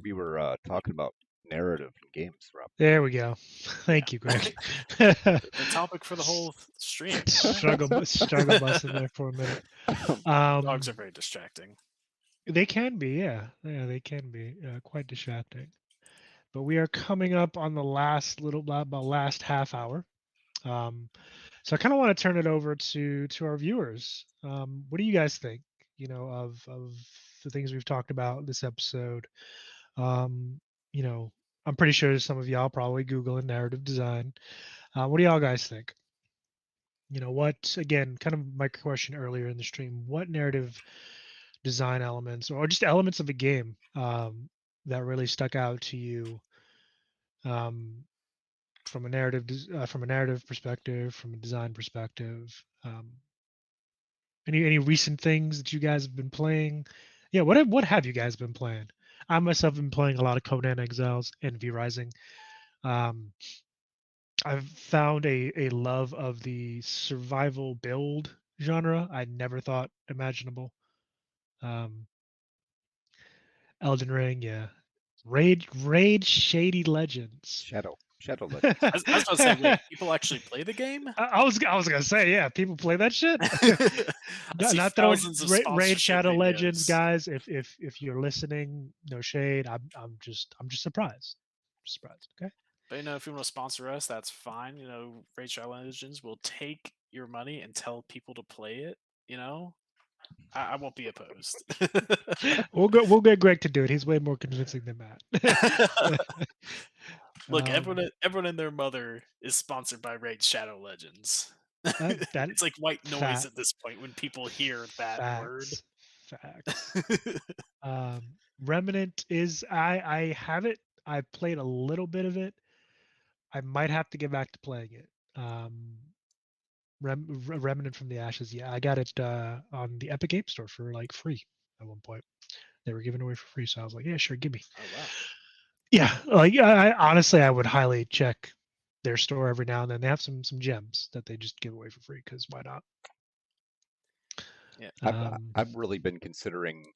We were talking about narrative in games, Rob. There we go. Thank you, Greg. The topic for the whole stream. struggle busting there for a minute. Dogs are very distracting. They can be, yeah. They can be quite distracting. But we are coming up on the last half hour. So I kind of want to turn it over to our viewers. What do you guys think? Of the things we've talked about this episode. I'm pretty sure some of y'all probably Googling narrative design. What do y'all guys think? What, again, kind of my question earlier in the stream, what narrative design elements or just elements of a game that really stuck out to you from a narrative perspective, from a design perspective? Any recent things that you guys have been playing? Yeah, what have you guys been playing? I myself have been playing a lot of Conan Exiles and V Rising. I've found a love of the survival build genre I never thought imaginable. Elden Ring, yeah. Raid Shady Legends. Shadow Legends. I was about to say, wait, people actually play the game? I was gonna say, yeah, people play that shit. I see Not throwing thousands of Raid sponsorship Shadow Legends, videos. guys. If you're listening, no shade. I'm just surprised. Okay. But if you want to sponsor us, that's fine. Raid Shadow Legends will take your money and tell people to play it. I won't be opposed. We'll get Greg to do it. He's way more convincing than Matt. Look, Um, everyone and their mother is sponsored by Raid Shadow Legends. that It's like white noise fat at this point when people hear that word. facts. Remnant is I have it. I played a little bit of it. I might have to get back to playing it. Remnant from the Ashes. Yeah, I got it on the Epic Game Store for like free at one point. They were giving away for free, so I was like, yeah, sure, give me. Oh wow. Yeah, like I honestly, I would highly check their store every now and then. They have some gems that they just give away for free because why not? Yeah. I've really been considering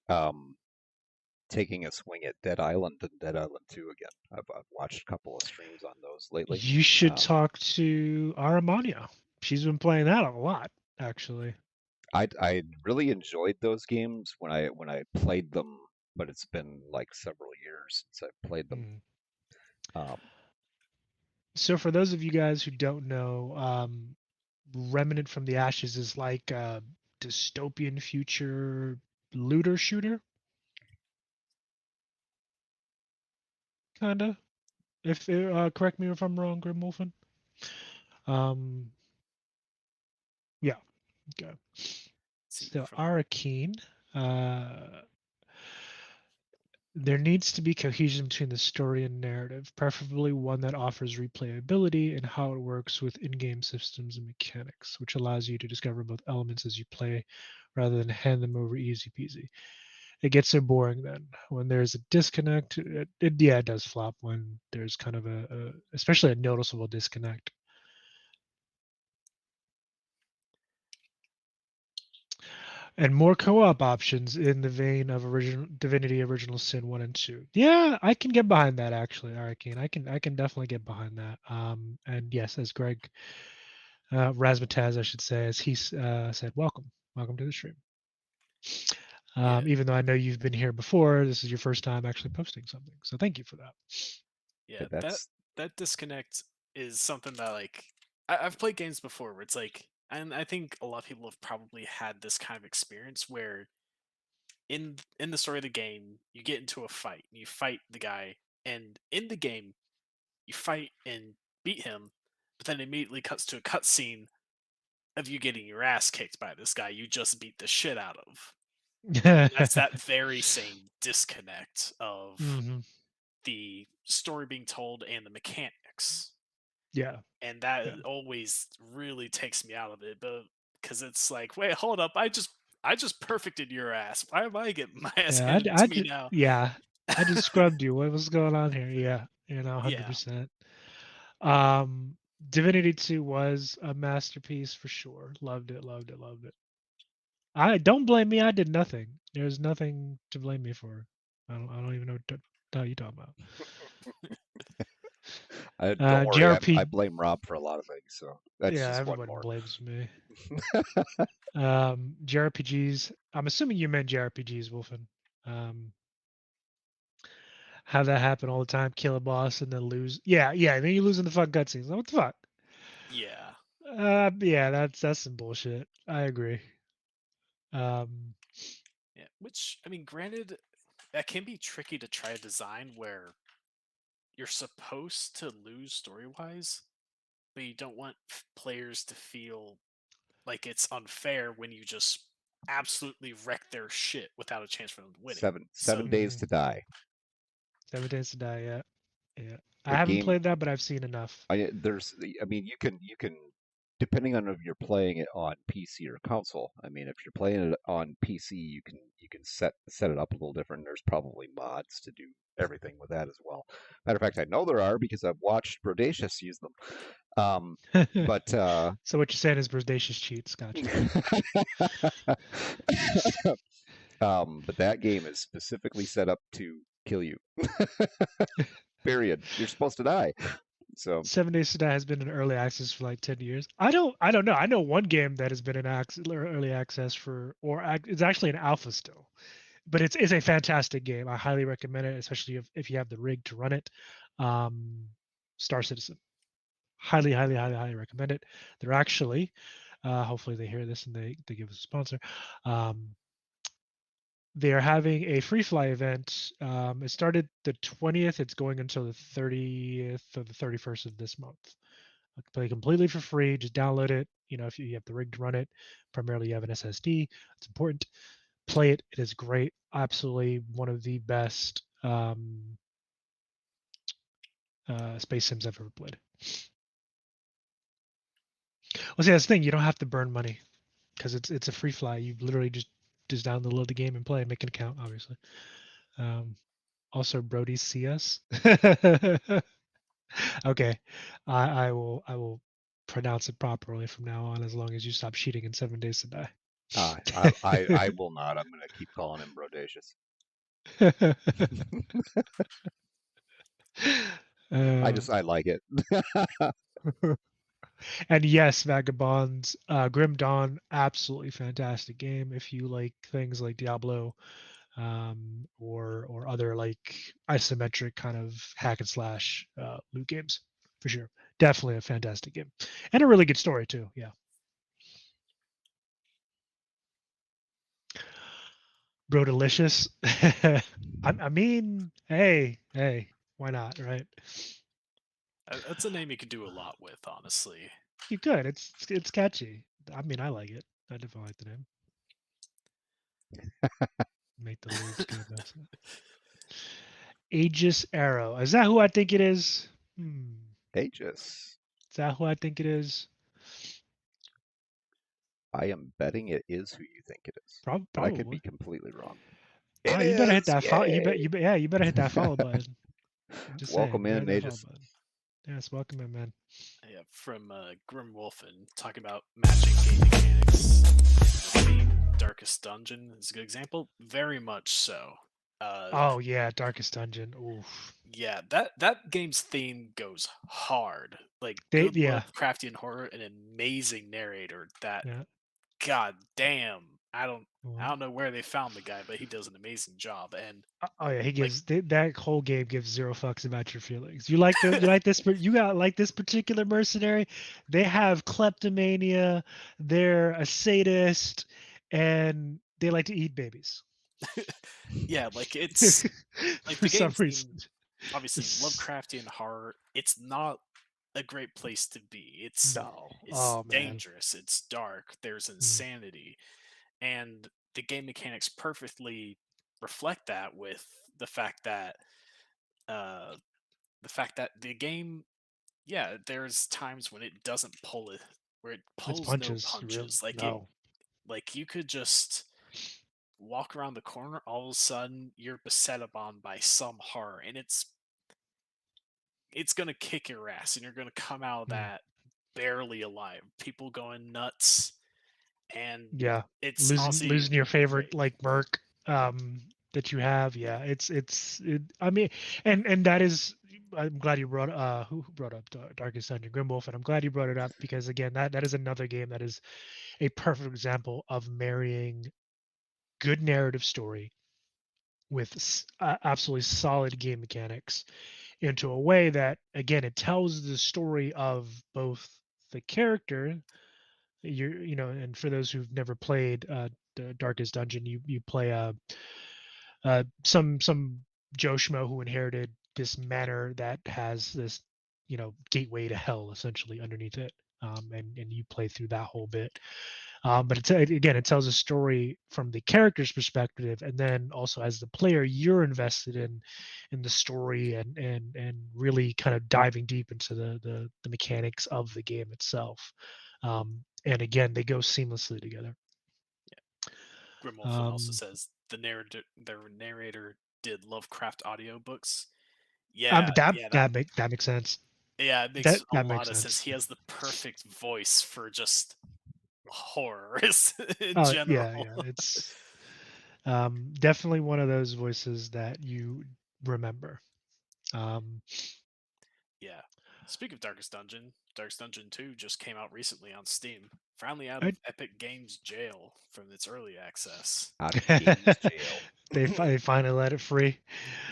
taking a swing at Dead Island and Dead Island 2 again. I've watched a couple of streams on those lately. You should talk to Aramania. She's been playing that a lot, actually. I really enjoyed those games when I played them, but it's been like several years since I played them. So for those of you guys who don't know, Remnant from the Ashes is like a dystopian future looter shooter. Kinda. If correct me if I'm wrong, Grim Wolfen. Yeah. Okay. So Arakeen, there needs to be cohesion between the story and narrative, preferably one that offers replayability and how it works with in-game systems and mechanics, which allows you to discover both elements as you play rather than hand them over easy peasy. It gets so boring then. When there's a disconnect, it does flop when there's kind of especially a noticeable disconnect. And more co-op options in the vein of original Divinity Original Sin 1 and 2. Yeah, I can get behind that actually, Arakeen. I can definitely get behind that. And yes, as Greg Razmataz, I should say, as he said, welcome to the stream. Even though I know you've been here before, this is your first time actually posting something. So thank you for that. Yeah, that disconnect is something that like I've played games before where it's like, and I think a lot of people have probably had this kind of experience where in the story of the game you get into a fight and you fight the guy, and in the game you fight and beat him, but then it immediately cuts to a cutscene of you getting your ass kicked by this guy you just beat the shit out of. That's that very same disconnect of the story being told and the mechanics. Yeah. And that always really takes me out of it, but because it's like, wait, hold up, I just perfected your ass. Why am I getting my ass handed to me now? Yeah, I just scrubbed you. What was going on here? Yeah, 100%. Divinity 2 was a masterpiece for sure. Loved it. I don't blame me. I did nothing. There's nothing to blame me for. I don't even know what the hell you talking about. Don't worry, JRP, I blame Rob for a lot of things, so that's just everyone one more. blames me. JRPGs. I'm assuming you meant JRPGs, Wolfen. Have that happen all the time. Kill a boss and then lose. Yeah. Then you lose in the fucking cutscenes. What the fuck? Yeah. Yeah. That's some bullshit. I agree. Yeah. Which, I mean, granted, that can be tricky to try a design where you're supposed to lose story-wise, but you don't want players to feel like it's unfair when you just absolutely wreck their shit without a chance for them to win. Seven Days to Die. 7 Days to Die. Yeah. I haven't played that, but I've seen enough. I mean, you can depending on if you're playing it on PC or console. I mean, if you're playing it on PC, you can set it up a little different. There's probably mods to do everything with that as well. Matter of fact, I know there are because I've watched Brodacious use them. But so what you're saying is Brodacious cheats, gotcha. But that game is specifically set up to kill you. Period. You're supposed to die. So 7 Days to Die has been in early access for like 10 years. I don't know. I know one game that has been in early access it's actually an alpha still, but it's a fantastic game. I highly recommend it, especially if you have the rig to run it. Star Citizen. Highly, highly, highly, highly recommend it. They're actually, hopefully they hear this and they give us a sponsor. They are having a free fly event. It started the 20th. It's going until the 30th or the 31st of this month. Play completely for free. Just download it. You know, if you have the rig to run it, primarily you have an SSD. It's important. Play it. It is great. Absolutely one of the best space sims I've ever played. Well, see, that's the thing. You don't have to burn money because it's a free fly. You literally just download the game and play. Make an account, obviously. Also, Brody CS. Okay, I will pronounce it properly from now on, as long as you stop cheating in 7 days to die. I will not. I'm going to keep calling him Brodacious. I like it. And yes, Vagabonds, Grim Dawn, absolutely fantastic game. If you like things like Diablo, or other like isometric kind of hack and slash loot games, for sure. Definitely a fantastic game, and a really good story too. Yeah. Bro, delicious. I mean, hey, why not, right? That's a name you could do a lot with, honestly. You could. It's catchy. I mean, I like it. I definitely like the name. Make the lyrics go best. Aegis Arrow. Is that who I think it is? Aegis. Is that who I think it is? I am betting it is who you think it is. Probably. But I could be completely wrong. You better hit that follow. You better hit that follow button. Just welcome saying, in, Aegis. Yes, welcome in, man. Yeah, from Grim Wolfen, talking about matching game mechanics in the theme. Darkest Dungeon is a good example. Very much so. Oh yeah, Darkest Dungeon. Oof. Yeah, that game's theme goes hard. Like They- good yeah. Lovecraftian horror, an amazing narrator. That Yeah. god damn. I don't Well, know where they found the guy, but he does an amazing job. And oh yeah, he gives that whole game gives zero fucks about your feelings. You like this particular mercenary. They have kleptomania. They're a sadist, and they like to eat babies. yeah, like it's like for the some game's reason. obviously It's- Lovecraftian horror. It's not a great place to be. It's No. Oh man. dangerous. It's dark. There's insanity, and the game mechanics perfectly reflect that with the fact that the game, yeah, there's times when it doesn't pull it, where it pulls no punches. Like you could just walk around the corner, all of a sudden you're beset upon by some horror, and it's gonna kick your ass, and you're gonna come out of that barely alive. People going nuts, and Yeah, it's losing your favorite great. like merc that you have. Yeah, I mean, and that is. I'm glad you brought who brought up Darkest Dungeon, Grim Wolf, and I'm glad you brought it up because again, that is another game that is a perfect example of marrying good narrative story with absolutely solid game mechanics into a way that again it tells the story of both the character, and for those who've never played the Darkest Dungeon, you play some Joe Schmo who inherited this manor that has this gateway to hell essentially underneath it, and you play through that whole bit. But it tells a story from the character's perspective, and then also as the player, you're invested in the story and really kind of diving deep into the mechanics of the game itself. And again, they go seamlessly together. Grimwolfen also says the narrator did Lovecraft audiobooks. Yeah, that makes sense. Yeah, it makes a That lot makes of sense. sense. He has the perfect voice for just horror in Yeah, general. it's definitely one of those voices that you remember. Yeah. Speaking of Darkest Dungeon 2 just came out recently on Steam. Finally out of Epic Games jail from its early access. Out of Games jail. They finally let it free.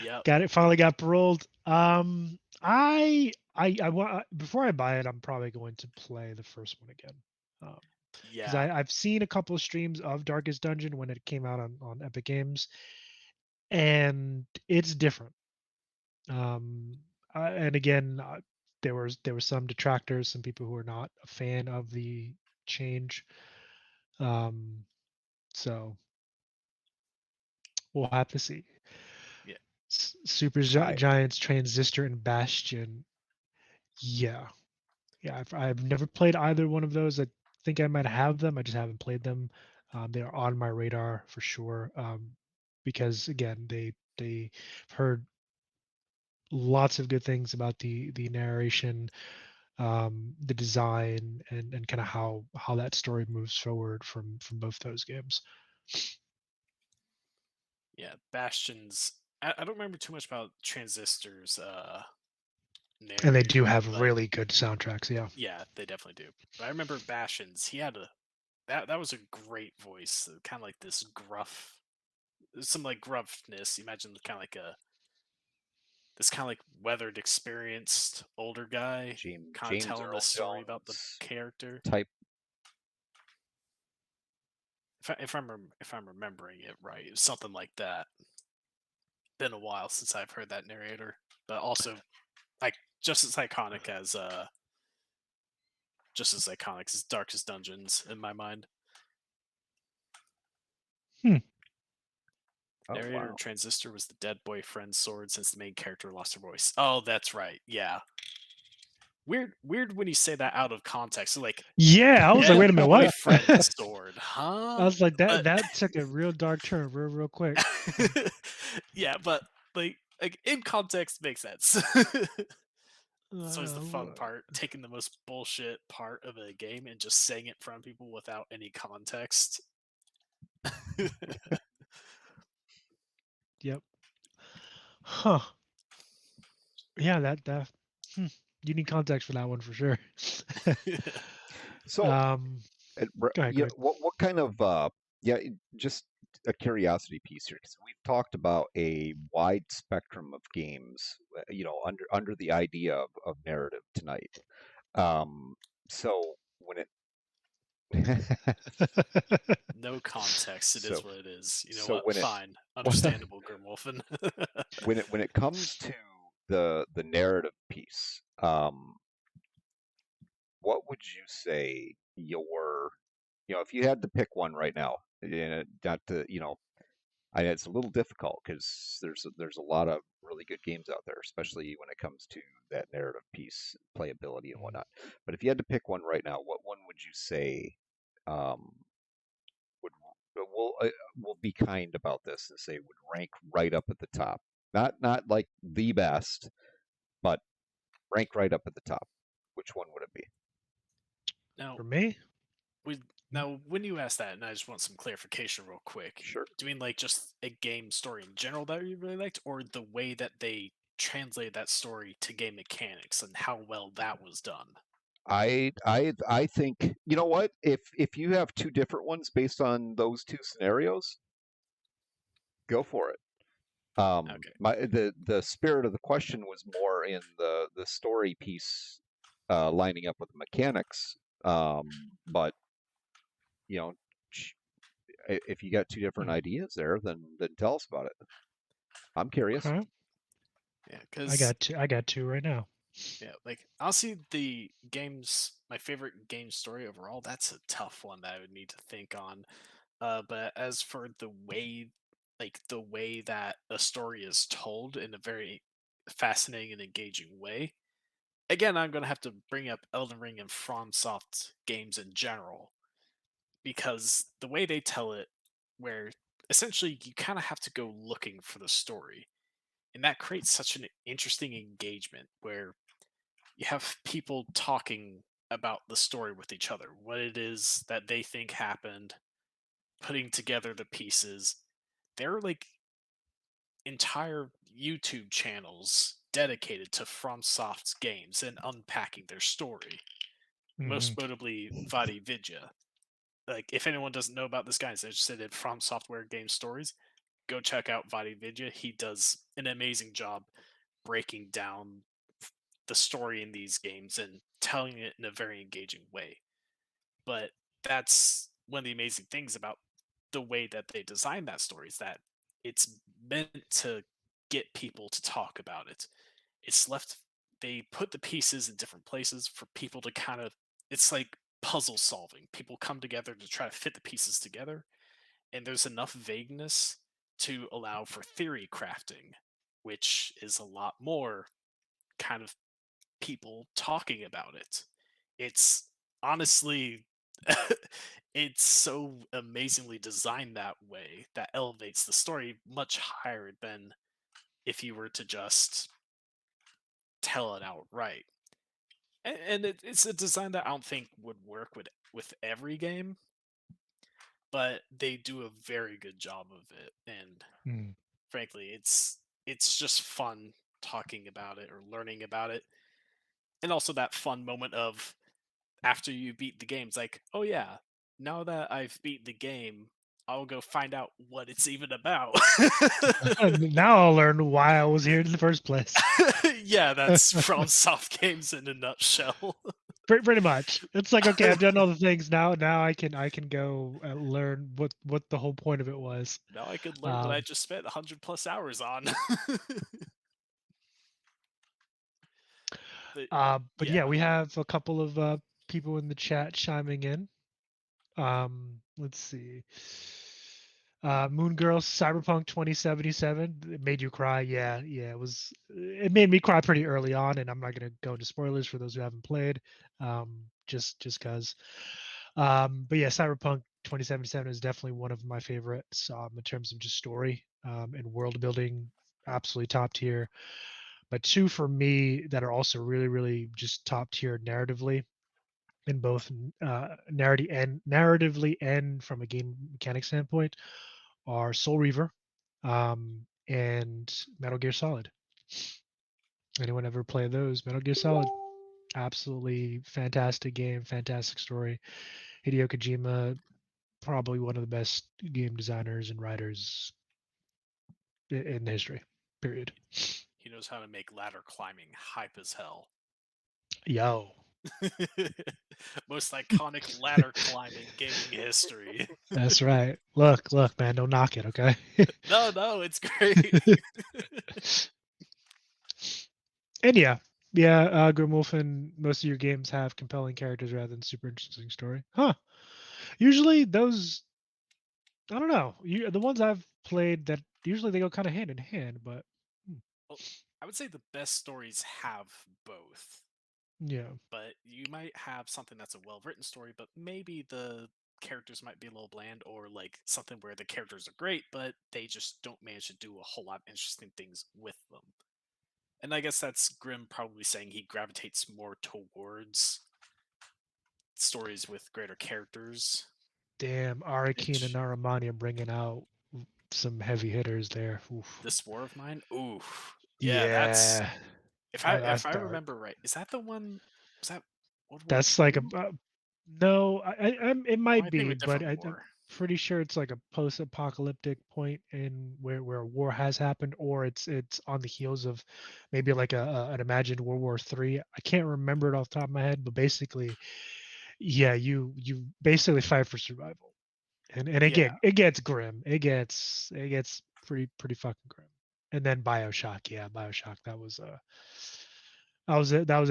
Yep. Finally got paroled. I I want before I buy it, I'm probably going to play the first one again. Because Yeah, I've seen a couple of streams of Darkest Dungeon when it came out on Epic Games, and it's different. And again, there were some detractors, some people who are not a fan of the change. Um, so we'll have to see. Yeah. Super I Giants, Transistor, and Bastion. Yeah, yeah. I've never played either one of those. I think I might have them. I just haven't played them. They are on my radar for sure. Because again, they heard lots of good things about the narration, the design, and kind of how that story moves forward from both those games. yeah. Bastion's. I don't remember too much about Transistor's And they narrator, do have but really good soundtracks. Yeah. yeah, they definitely do. But I remember Bastion's. He had a that was a great voice, kind of like this gruff, some like gruffness. Imagine kind of like this kind of like weathered, experienced older guy, kind of James telling the Earl story about the Jones character. type. If I'm remembering it right, it was something like that. Been a while since I've heard that narrator, but also like just as iconic as Darkest Dungeons in my mind. Oh Narrator wow. Transistor was the dead boyfriend's sword since the main character lost her voice. Oh, that's right. Yeah. Weird when you say that out of context. Like Yeah, I was like, dead wait a minute, what? boyfriend's sword, I huh? was like, that But that took a real dark turn, real quick. yeah, but like in context makes sense. That's always the fun Uh, part, taking the most bullshit part of a game and just saying it in front of people without any context. yep. Huh. Yeah, that. Hmm. You need context for that one for sure. So, um, go ahead, yeah, Greg. what kind of yeah, just a curiosity piece here because we've talked about a wide spectrum of games, under the idea of narrative tonight. So when it No context. It is so what it is. You know so what? when it Fine. Understandable, Grimwolfen. when it comes to the narrative piece, what would you say if you had to pick one right now, not to, it's a little difficult because there's a lot of really good games out there, especially when it comes to that narrative piece, playability and whatnot. But if you had to pick one right now, what one would you say um, would we'll be kind about this and say would rank right up at the top? Not like the best, but rank right up at the top. Which one would it be? now, For me, when you ask that, and I just want some clarification real quick. Sure. Do you mean like just a game story in general that you really liked, or the way that they translated that story to game mechanics and how well that was done? I think you know what if you have two different ones based on those two scenarios, go for it. Okay. The spirit of the question was more in the story piece, lining up with the mechanics. But you know, if you got two different ideas there, then tell us about it. I'm curious. okay. Yeah, I because got two right now. yeah, like honestly, my favorite game story overall, that's a tough one that I would need to think on. But as for the way that a story is told in a very fascinating and engaging way, again, I'm gonna have to bring up Elden Ring and FromSoft games in general because the way they tell it, where essentially you kind of have to go looking for the story, and that creates such an interesting engagement where you have people talking about the story with each other, what it is that they think happened, putting together the pieces. There are like entire YouTube channels dedicated to FromSoft's games and unpacking their story. Mhm. Most notably, Vadi Vidya. Like, if anyone doesn't know about this guy, is interested in From Software game stories, go check out Vadi Vidya. He does an amazing job breaking down the story in these games and telling it in a very engaging way. But that's one of the amazing things about the way that they design that story is that it's meant to get people to talk about it. It's left they put the pieces in different places for people to kind of it's like puzzle solving. People come together to try to fit the pieces together, and there's enough vagueness to allow for theory crafting, which is a lot more kind of people talking about it. It's honestly it's so amazingly designed that way that elevates the story much higher than if you were to just tell it outright. And it's a design that I don't think would work with every game, but they do a very good job of it. And Hmm. frankly, it's just fun talking about it or learning about it. And also that fun moment of after you beat the game, it's like, oh yeah, now that I've beat the game, I'll go find out what it's even about. Now I'll learn why I was here in the first place. Yeah, that's From Soft Games in a nutshell. Pretty much. It's like, okay, I've done all the things now. Now I can go learn what the whole point of it was. Now I could learn what I Um, just spent 100+ hours on. But but yeah, yeah, we have a couple of people in the chat chiming in. Let's see. Moon Girl Cyberpunk 2077. It made you cry. Yeah, it was. It made me cry pretty early on, and I'm not gonna go into spoilers for those who haven't played. Just cause. But yeah, Cyberpunk 2077 is definitely one of my favorites in terms of just story and world building. Absolutely top tier. But two for me that are also really, really just top tier narratively in both narratively and from a game mechanic standpoint are Soul Reaver and Metal Gear Solid. Anyone ever play those? Metal Gear Solid, absolutely fantastic game, fantastic story. Hideo Kojima, probably one of the best game designers and writers in history. Period. he knows how to make ladder climbing hype as hell. Yo, Most iconic ladder climbing gaming history. that's right. Look, man, don't knock it, okay? No, it's great. And yeah, Grimwolf, most of your games have compelling characters rather than super interesting story. Huh. Usually those, I don't know. The ones I've played that usually they go kind of hand in hand, but Well, I would say the best stories have both. yeah. But you might have something that's a well-written story, but maybe the characters might be a little bland, or like something where the characters are great, but they just don't manage to do a whole lot of interesting things with them. And I guess that's Grim probably saying he gravitates more towards stories with greater characters. Damn, Arakeen and Which Naramani are bringing out some heavy hitters there. Oof. This War of Mine, oof, yeah, that's Yeah, if that's I dark. remember right, is that the one? Was that World War That's like II? no, it Am might I thinking of be, a but different I'm war? pretty sure it's like a post-apocalyptic point in where a war has happened, or it's on the heels of maybe like an imagined World War III. I can't remember it off the top of my head, but basically, yeah, you basically fight for survival, and Yeah, it gets grim. It gets pretty fucking grim. And then BioShock, yeah, BioShock. That was a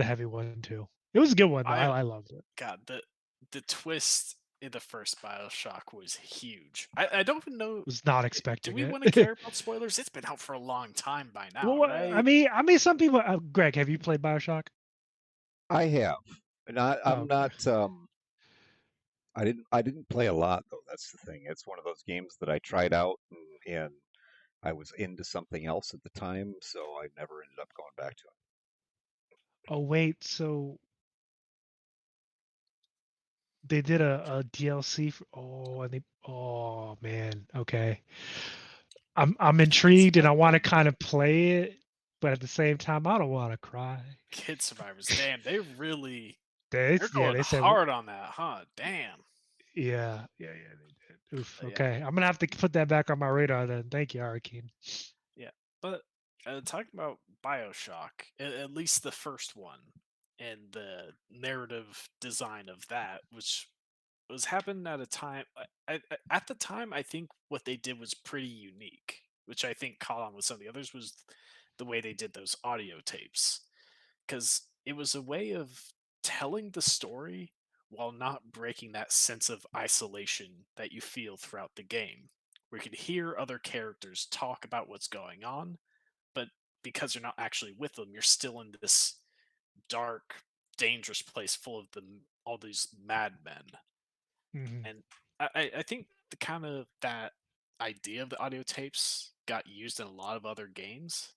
heavy one too. It was a good one though. Bio. I loved it. God, the twist in the first Bioshock was huge. I don't even know. Was not Do expecting we it. want to care about spoilers? It's been out for a long time by now, Well, right? I mean, some people. Greg, have you played Bioshock? I have, and Oh, I'm okay. not. I didn't play a lot though. That's the thing. It's one of those games that I tried out and I was into something else at the time, so I never ended up going back to it. Oh wait, so they did a DLC for. Oh man. Okay. I'm Kid intrigued and I want to Survivor. kind of play it, but at the same time, I don't want to cry. Kid Survivors. Damn, they're Yeah, going they said. hard on that, huh? Damn. Yeah, they did. Oof. But yeah, Okay, I'm gonna have to put that back on my radar then. Thank you, Arakeen. yeah. But talking about BioShock, at least the first one, and the narrative design of that, which was happened at a time. At the time, I think what they did was pretty unique, which I think caught on with some of the others was the way they did those audio tapes, because it was a way of telling the story while not breaking that sense of isolation that you feel throughout the game, where you can hear other characters talk about what's going on, but because you're not actually with them, you're still in this dark, dangerous place full of all these madmen. Mhm. And I think the kind of that idea of the audio tapes got used in a lot of other games,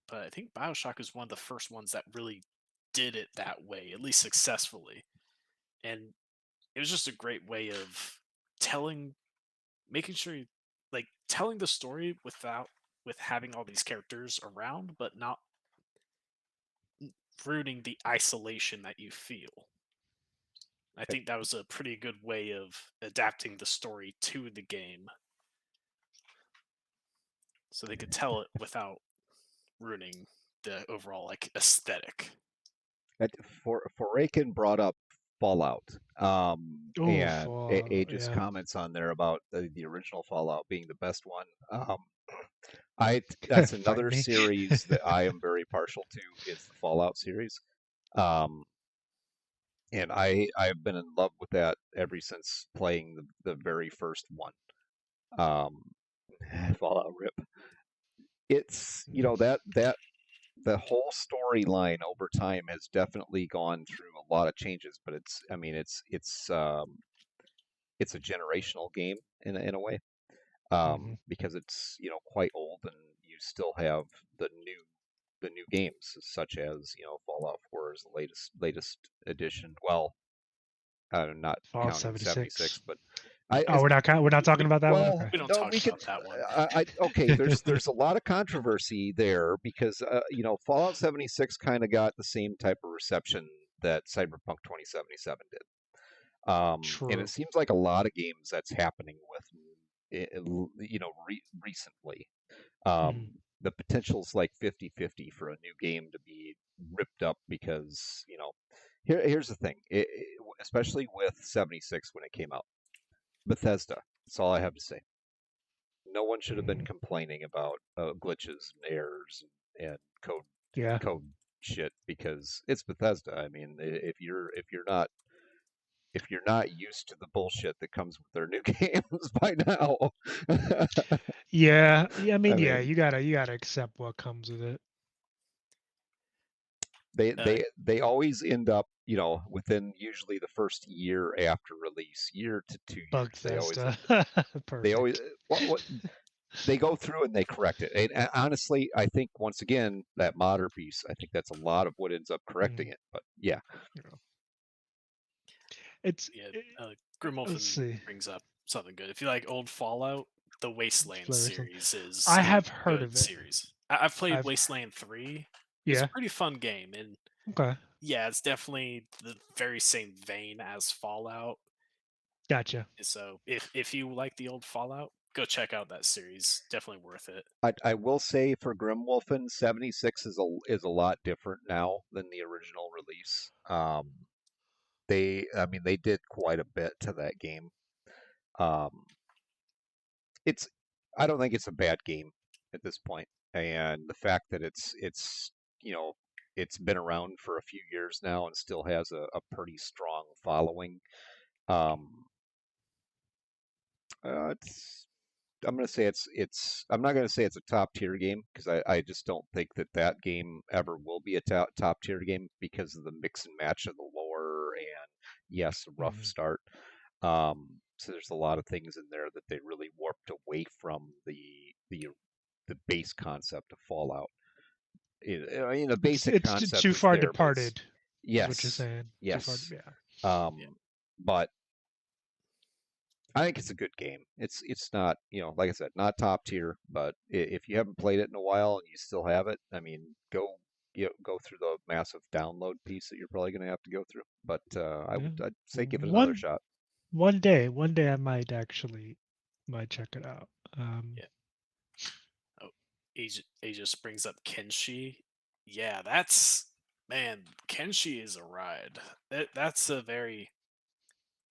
but I think Bioshock is one of the first ones that really did it that way, at least successfully. And it was just a great way of telling, making sure like telling the story with having all these characters around, but not ruining the isolation that you feel. I think that was a pretty good way of adapting the story to the game, so they could tell it without ruining the overall like aesthetic. Foraken brought up Fallout, Oh, and Fallout, Aegis yeah. comments on there about the original Fallout being the best one. That's Fight another me. series that I am very partial to, is the Fallout series. And I've been in love with that ever since playing the very first one. Fallout rip. It's that the whole storyline over time has definitely gone through a lot of changes, but it's a generational game in a way, Mhm. because it's quite old, and you still have the new games, such as Fallout 4 is the latest edition. Well, not Fallout counting 76, 76. but I Oh, we're not talking about that one. well, Okay. We don't no, talk we could. about that one. Okay, there's a lot of controversy there because Fallout 76 kind of got the same type of reception that Cyberpunk 2077 did. And it True. seems like a lot of games that's happening with, recently. Mhm. The potential's like 50-50 for a new game to be ripped up because, here's the thing, especially with 76 when it came out, Bethesda, that's all I have to say. No one should have been Mhm. complaining about glitches and errors and Yeah. code shit, because it's Bethesda. I mean, if you're not used to the bullshit that comes with their new games by now, Yeah. I I mean, yeah, mean, you gotta accept what comes with it. Uh, they always end up, within usually the first year after release, year to 2 years, Bugthesda. they always Perfect. what they go through and they correct it. And honestly, I think once again that modder piece, I think that's a lot of what ends up correcting Mhm. it. But yeah, You know, it's yeah, let's Grimwolfen see. brings up something good. If you like old Fallout, the Wasteland Flavor some- series is I a have heard good of it. series. I've played I've Wasteland 3. It's a yeah. pretty fun game, and Okay. yeah, it's definitely the very same vein as Fallout. Gotcha. So if you like the old Fallout, go check out that series. Definitely worth it. I will say for Grimwolfen, 76 is a lot different now than the original release. They did quite a bit to that game. Um, it's I don't think it's a bad game at this point, and the fact that you know it's been around for a few years now and still has a pretty strong following. Um, it's I'm gonna say I'm not gonna say it's a top tier game, because I just don't think that game ever will be a top tier game because of the mix and match of the lore, and yes, a rough Mhm. start. So there's a lot of things in there that they really warped away from the base concept of Fallout. I mean, the basic It's concept too is far there, but it's departed, is what you're yes, saying. Too far. yes. Yeah. Yeah. But I think it's a good game. It's not, like I said, not top tier, but if you haven't played it in a while and you still have it, I mean, go through the massive download piece that you're probably going to have to go through. But Yeah. I'd say give it another One shot. one day I might check it out. Yeah. Oh, Aegis brings up Kenshi. Yeah, that's man. Kenshi is a ride. That's a very.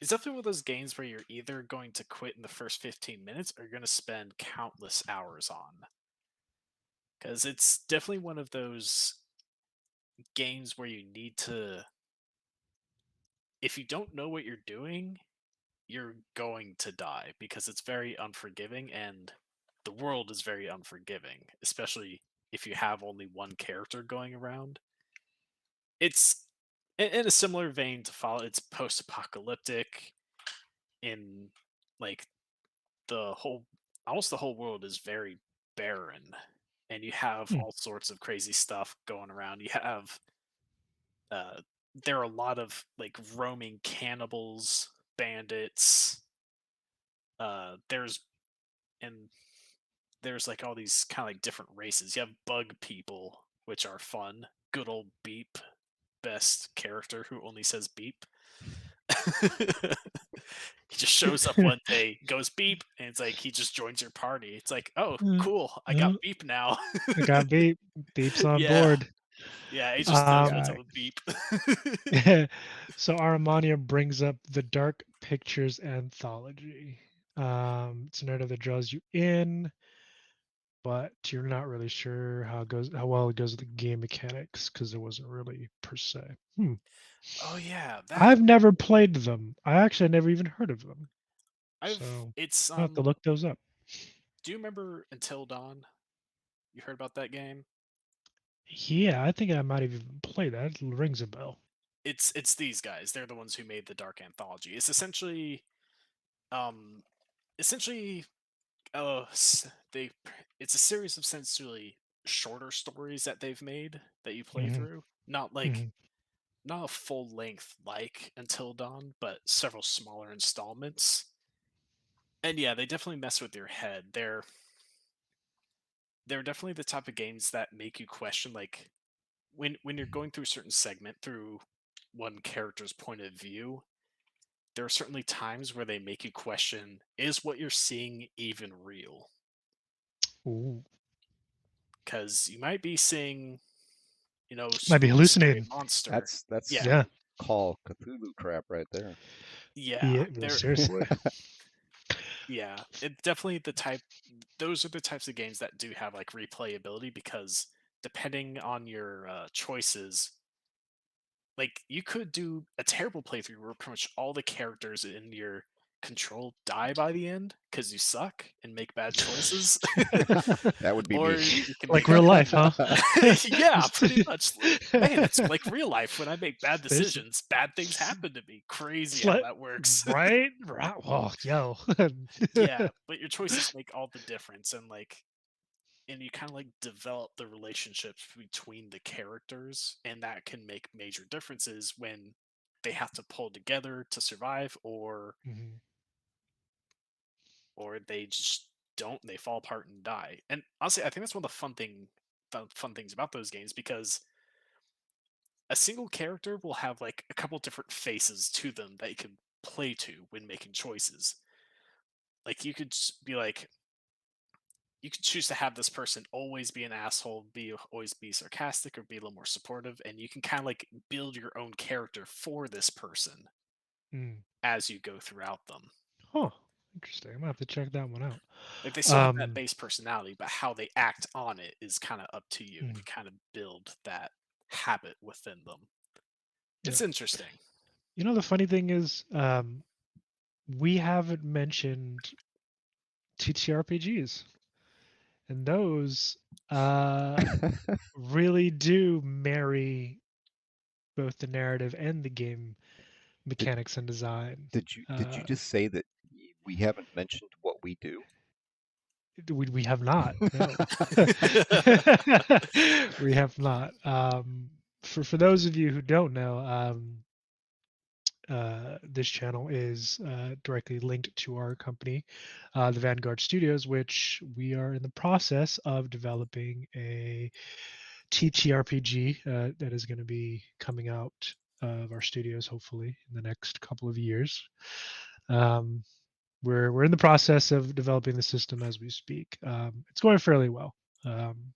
It's definitely one of those games where you're either going to quit in the first 15 minutes or you're going to spend countless hours on. Because it's definitely one of those games where you need to. If you don't know what you're doing, you're going to die because it's very unforgiving and the world is very unforgiving, especially if you have only one character going around. It's in a similar vein to follow. It's post-apocalyptic in like the whole almost the whole world is very barren and you have Hmm. all sorts of crazy stuff going around. You have uh there are a lot of like roaming cannibals, bandits. There's and there's like all these kind of like different races. You have bug people, which are fun. Good old Beep, best character who only says beep. He just shows up one day, goes beep, and it's like he just joins your party. It's like, oh, cool, I got Oh, beep now. I got beep. Beep's on Yeah, board. yeah, he just knows what's Um, up Guy. with beep. so Armania brings up the Dark Pictures anthology. It's a narrative that draws you in, but you're not really sure how well it goes with the game mechanics because there wasn't really per se. Oh yeah, that I've never played them. I actually never even heard of them. I've So it's I'll have to look those up. do you remember Until Dawn? You heard about that game? Yeah, I think I might have even played that. It rings a bell. It's these guys. They're the ones who made the Dark Anthology. It's um essentially they it's a series of essentially shorter stories that they've made that you play Hmm. through. Not like Hmm. not a full length like Until Dawn, but several smaller installments. And yeah, they definitely mess with your head. They're definitely the type of games that make you question like when you're going through a certain segment through one character's point of view, there are certainly times where they make you question, is what you're seeing even real? Ooh, Because you might be seeing, might be a scary hallucinating. monster. That's Yeah, some Yeah. Call Cthulhu crap right there. yeah. Yeah. Well, seriously. Yeah, it definitely the type. Those are the types of games that do have like replayability because depending on your choices, like you could do a terrible playthrough where pretty much all the characters in your control die by the end because you suck and make bad choices, That would be or me. you can Like make real life, huh? yeah, pretty much. Man, it's like real life. When I make bad There's decisions, bad things happen to me. Crazy it's how like that works. right, right. Oh, yo. Yeah, but your choices make all the difference, and you kind of like develop the relationships between the characters, and that can make major differences when they have to pull together to survive, Mhm. or they just don't. They fall apart and die. And honestly, I think that's one of the fun things about those games because a single character will have like a couple different faces to them that you can play to when making choices. Like you could be like, you could choose to have this person always be an asshole, always be sarcastic, or be a little more supportive, and you can kind of like build your own character for this person Mm. as you go throughout them. Huh. Interesting. I'm gonna have to check that one out. Like they still have that Um, base personality, but how they act on it is kind of up to you, and mm, you kind of build that habit within them. yeah. It's interesting. You know, the funny thing is, we haven't mentioned TTRPGs, and those really do marry both the narrative and the game Did, mechanics and design. did you just say that we haven't mentioned what we do? We have not. No, we have not. For those of you who don't know, this channel is directly linked to our company, the Vanguard Studios, which we are in the process of developing a TTRPG that is going to be coming out of our studios hopefully in the next couple of years. Um, we're in the process of developing the system as we speak. It's going fairly well. Um,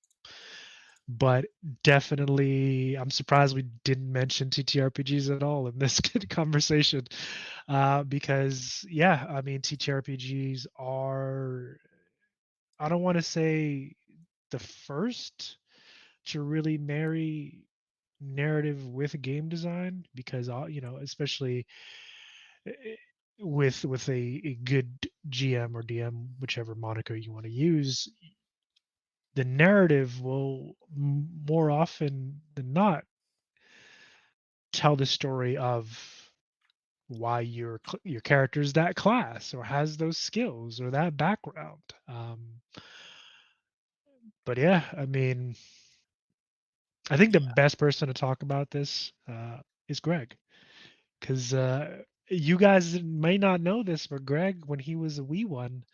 but definitely, I'm surprised we didn't mention TTRPGs at all in this conversation, because yeah, I mean TTRPGs are, I don't want to say the first to really marry narrative with game design, because especially eh, with a good GM or DM, whichever moniker you want to use, the narrative will more often than not tell the story of why your character is that class or has those skills or that background. But yeah, I mean, I think the Yeah. best person to talk about this is Greg, because you guys may not know this, but Greg, when he was a wee one,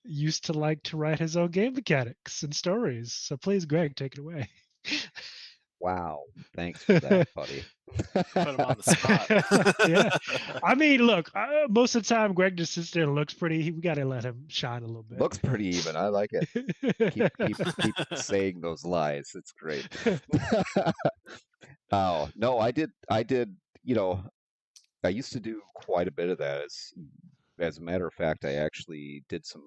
used to like to write his own game mechanics and stories. So please, Greg, take it away. Wow. Thanks for that, buddy. Put him on the spot. Yeah. I mean, look, most of the time, Greg just sits there and looks pretty. We got to let him shine a little bit. Looks pretty even. I like it. Keep saying those lies. It's great. Oh, no, I did, you know, I used to do quite a bit of that. As a matter of fact, I actually did some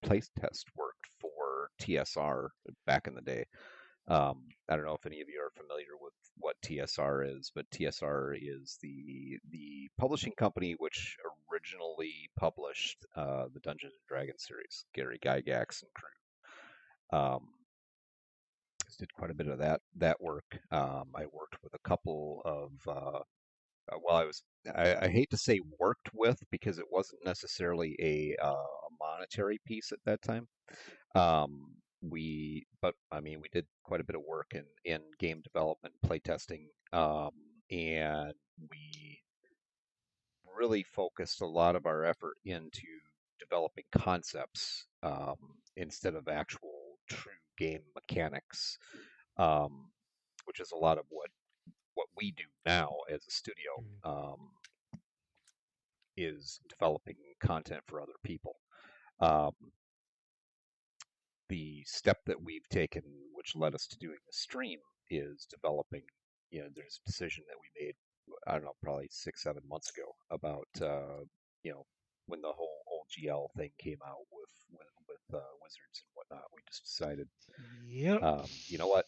playtest work for TSR back in the day. I don't know if any of you are familiar with what TSR is, but TSR is the publishing company which originally published the Dungeons and Dragons series, Gary Gygax and crew. Did quite a bit of that work. I worked with a couple of well, I hate to say worked with because it wasn't necessarily a monetary piece at that time. But I mean, we did quite a bit of work in game development, playtesting, and we really focused a lot of our effort into developing concepts instead of actual true game mechanics, um, which is a lot of what we do now as a studio. Is developing content for other people. Um, the step that we've taken, which led us to doing the stream, is developing. There's a decision that we made. I don't know, probably 6-7 months ago about when the whole OGL thing came out with Wizards and whatnot. We just decided, Yep. you know what,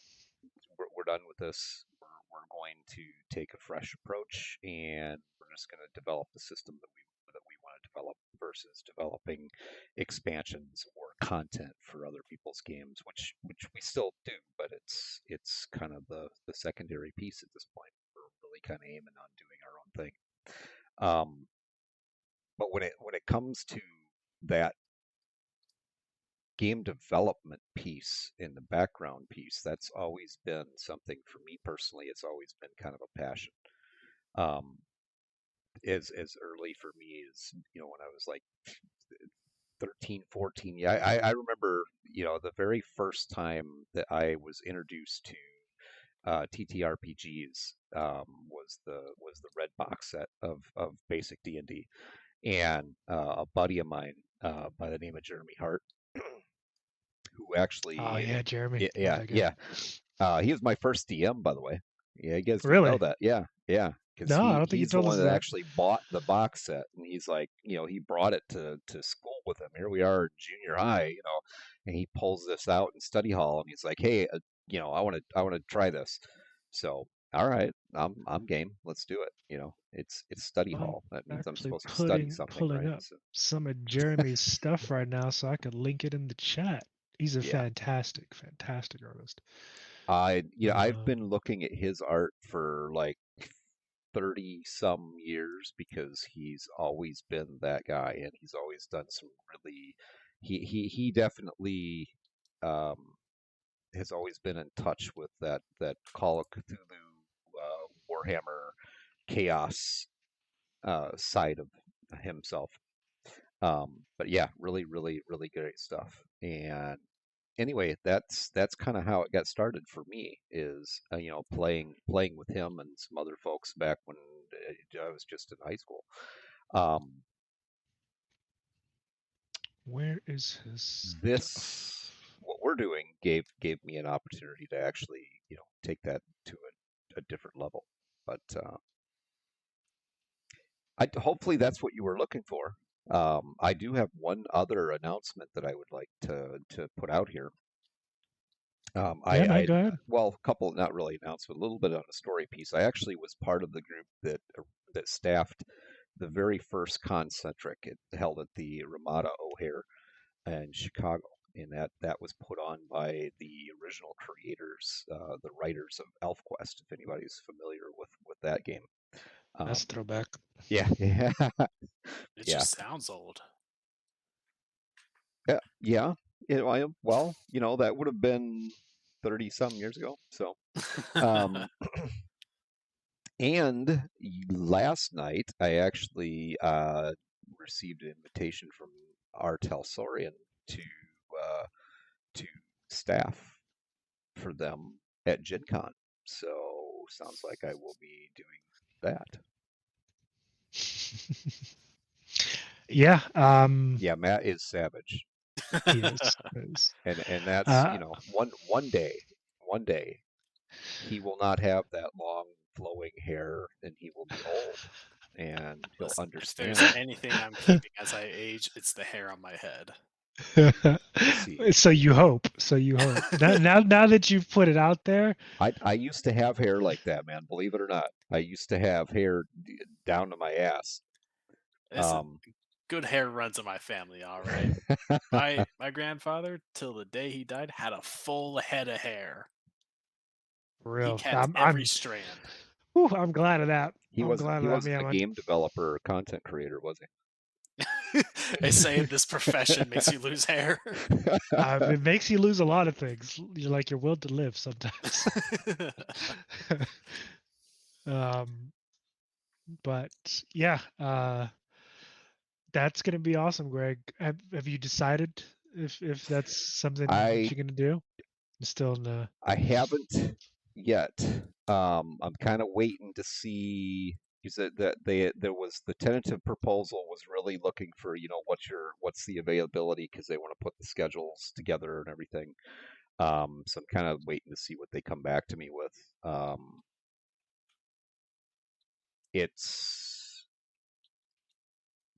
we're done with this. We're going to take a fresh approach, and we're just going to develop the system that we want to develop versus developing expansions or content for other people's games, which we still do, but it's kind of the secondary piece at this point. We're really kind of aiming on doing our own thing. But when it comes to that game development piece in the background piece, that's always been something for me personally. It's always been kind of a passion. As early for me as when I was like 13, 14. Yeah, I remember the very first time that I was introduced to TTRPGs was the red box set of basic D&D, and a buddy of mine by the name of Jeremy Hart, who actually, Oh yeah, Jeremy. Love yeah, that guy. yeah, he was my first DM, by the way. Yeah, you guys didn't know Really? that. Yeah, because No, I don't think you he's the told us one that that. actually bought the box set, and he's like, he brought it to school with him. Here we are in junior high, and he pulls this out in study hall, and he's like, hey, I want to try this. So, all right, I'm game. Let's do it. It's study I'm hall. That means I'm actually supposed to study something, pulling right? up So, some of Jeremy's stuff right now so I could link it in the chat. He's a yeah. fantastic artist. I've been looking at his art for like 30 some years because he's always been that guy, and he's always done some really he definitely um has always been in touch with that Call of Cthulhu, Warhammer chaos side of himself. But yeah, really, really, really great stuff. And anyway, that's kind of how it got started for me. Is playing with him and some other folks back when I was just in high school. Where is his This stuff? what we're doing gave me an opportunity to actually, take that to a different level. But hopefully that's what you were looking for. I do have one other announcement that I would like to put out here. Yeah, no, go ahead. Well, a couple, not really announcement, a little bit on a story piece. I actually was part of the group that staffed the very first Concentric held at the Ramada O'Hare in Chicago, and that was put on by the original creators, the writers of ElfQuest. If anybody's familiar with that game, That's a throwback. yeah, yeah, It yeah. just sounds old. Yeah. Well, that would have been 30 some years ago. So, and last night I actually received an invitation from R. Talsorian to staff for them at Gen Con. So sounds like I will be doing that. Yeah. Yeah, Matt is savage. He is. And that's one day he will not have that long flowing hair and he will be old and he'll Listen, understand. if there's anything I'm keeping as I age, it's the hair on my head. See. So you hope. Now that you've put it out there, I used to have hair like that, man. Believe it or not, I used to have hair down to my ass. Listen, good hair runs in my family, all right. my grandfather, till the day he died, had a full head of hair. for real. He kept every strand. Whew, I'm glad of that. He wasn't a man. game developer or content creator, was he? They say this profession makes you lose hair. It makes you lose a lot of things. You're like your will to live sometimes. But yeah, that's gonna be awesome, Greg. Have you decided if that's something that you're gonna do? Still in the... I haven't yet. I'm kind of waiting to see. You said that there was the tentative proposal was really looking for what's the availability because they want to put the schedules together and everything. So I'm kind of waiting to see what they come back to me with.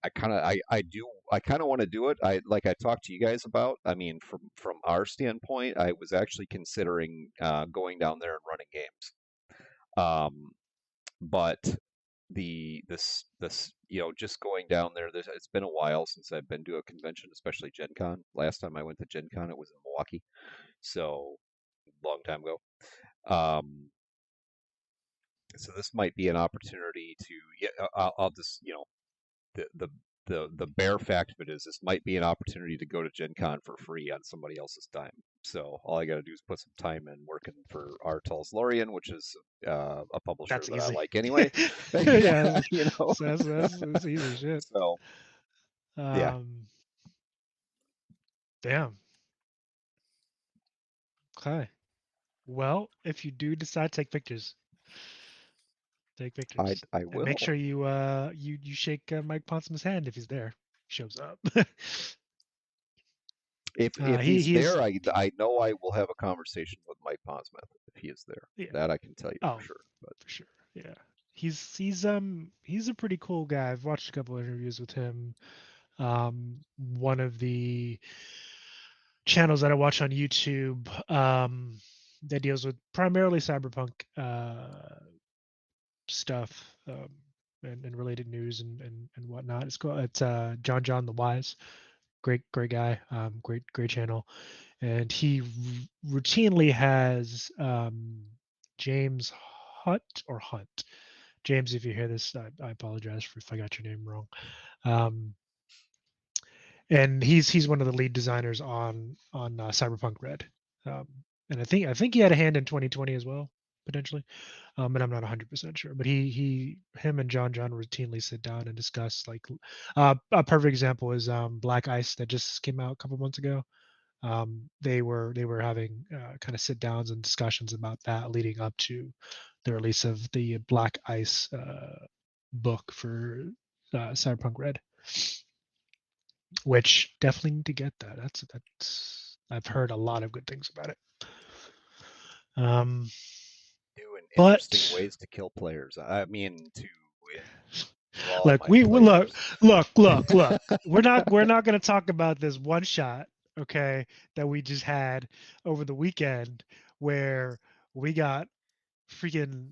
I kind of want to do it. Like I talked to you guys about. I mean, from our standpoint, I was actually considering going down there and running games. But this just going down there, it's been a while since I've been to a convention, especially Gen Con. Last time I went to Gen Con, it was in Milwaukee, so long time ago. So this might be an opportunity to I'll just the bare fact of it is this might be an opportunity to go to Gen Con for free on somebody else's dime. So all I got to do is put some time in working for R. Talsorian, which is a publisher That's that easy. I like anyway. Yeah, So that's easy shit. So yeah. Damn. Okay. Well, if you do decide, take pictures. Take pictures. I will. And make sure you you shake Mike Ponson's hand if he's there. Shows up. If he's there, I know I will have a conversation with Mike Pondsmith if he is there. Yeah. That I can tell you for sure. But for sure, yeah. He's a pretty cool guy. I've watched a couple of interviews with him. One of the channels that I watch on YouTube that deals with primarily cyberpunk stuff and related news and whatnot. It's called John the Wise. Great guy. Great channel, and he routinely has James Hunt. James, if you hear this, I apologize if I got your name wrong. And he's one of the lead designers on Cyberpunk Red, and I think he had a hand in 2020 as well, potentially, and I'm not 100% sure. But him and John routinely sit down and discuss. Like a perfect example is Black Ice that just came out a couple months ago. They were having kind of sit downs and discussions about that leading up to the release of the Black Ice book for Cyberpunk Red, which definitely need to get that. I've heard a lot of good things about it. Um, New and but interesting ways to kill players. I mean, to draw look, my we players. look. We're not going to talk about this one shot, okay, that we just had over the weekend where we got freaking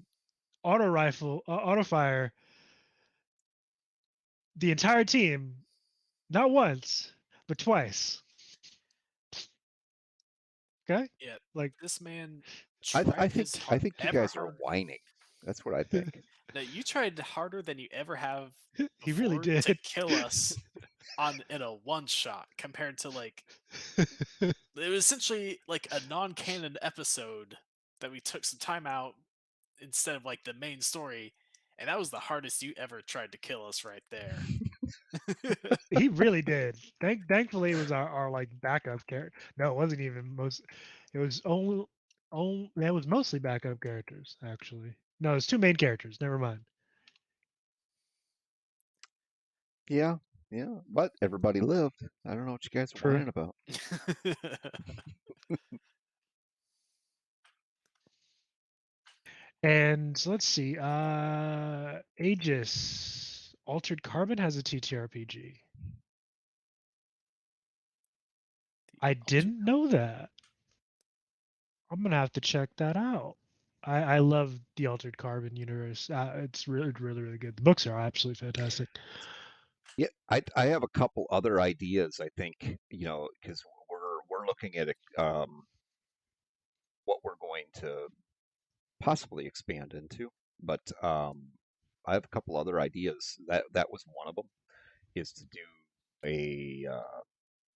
auto fire the entire team, not once, but twice. Okay, Yeah, like this man I tried think his I think you ever guys are hard. whining. That's what I think. No, you tried harder than you ever have he really before to did. kill us in a one shot compared to like it was essentially like a non-canon episode that we took some time out instead of like the main story, and that was the hardest you ever tried to kill us right there. He really did. Thankfully, it was our like backup character. No, it wasn't even most. It was only. That was mostly backup characters, actually. No, it's two main characters. Never mind. Yeah, yeah. But everybody lived. I don't know what you guys are True. whining about. And let's see. Aegis Altered Carbon has a TTRPG. I didn't know that. I'm gonna have to check that out. I love the Altered Carbon universe. It's really good. The books are absolutely fantastic. Yeah, I have a couple other ideas. I think because we're looking at what we're going to possibly expand into, but I have a couple other ideas. That was one of them, is to do a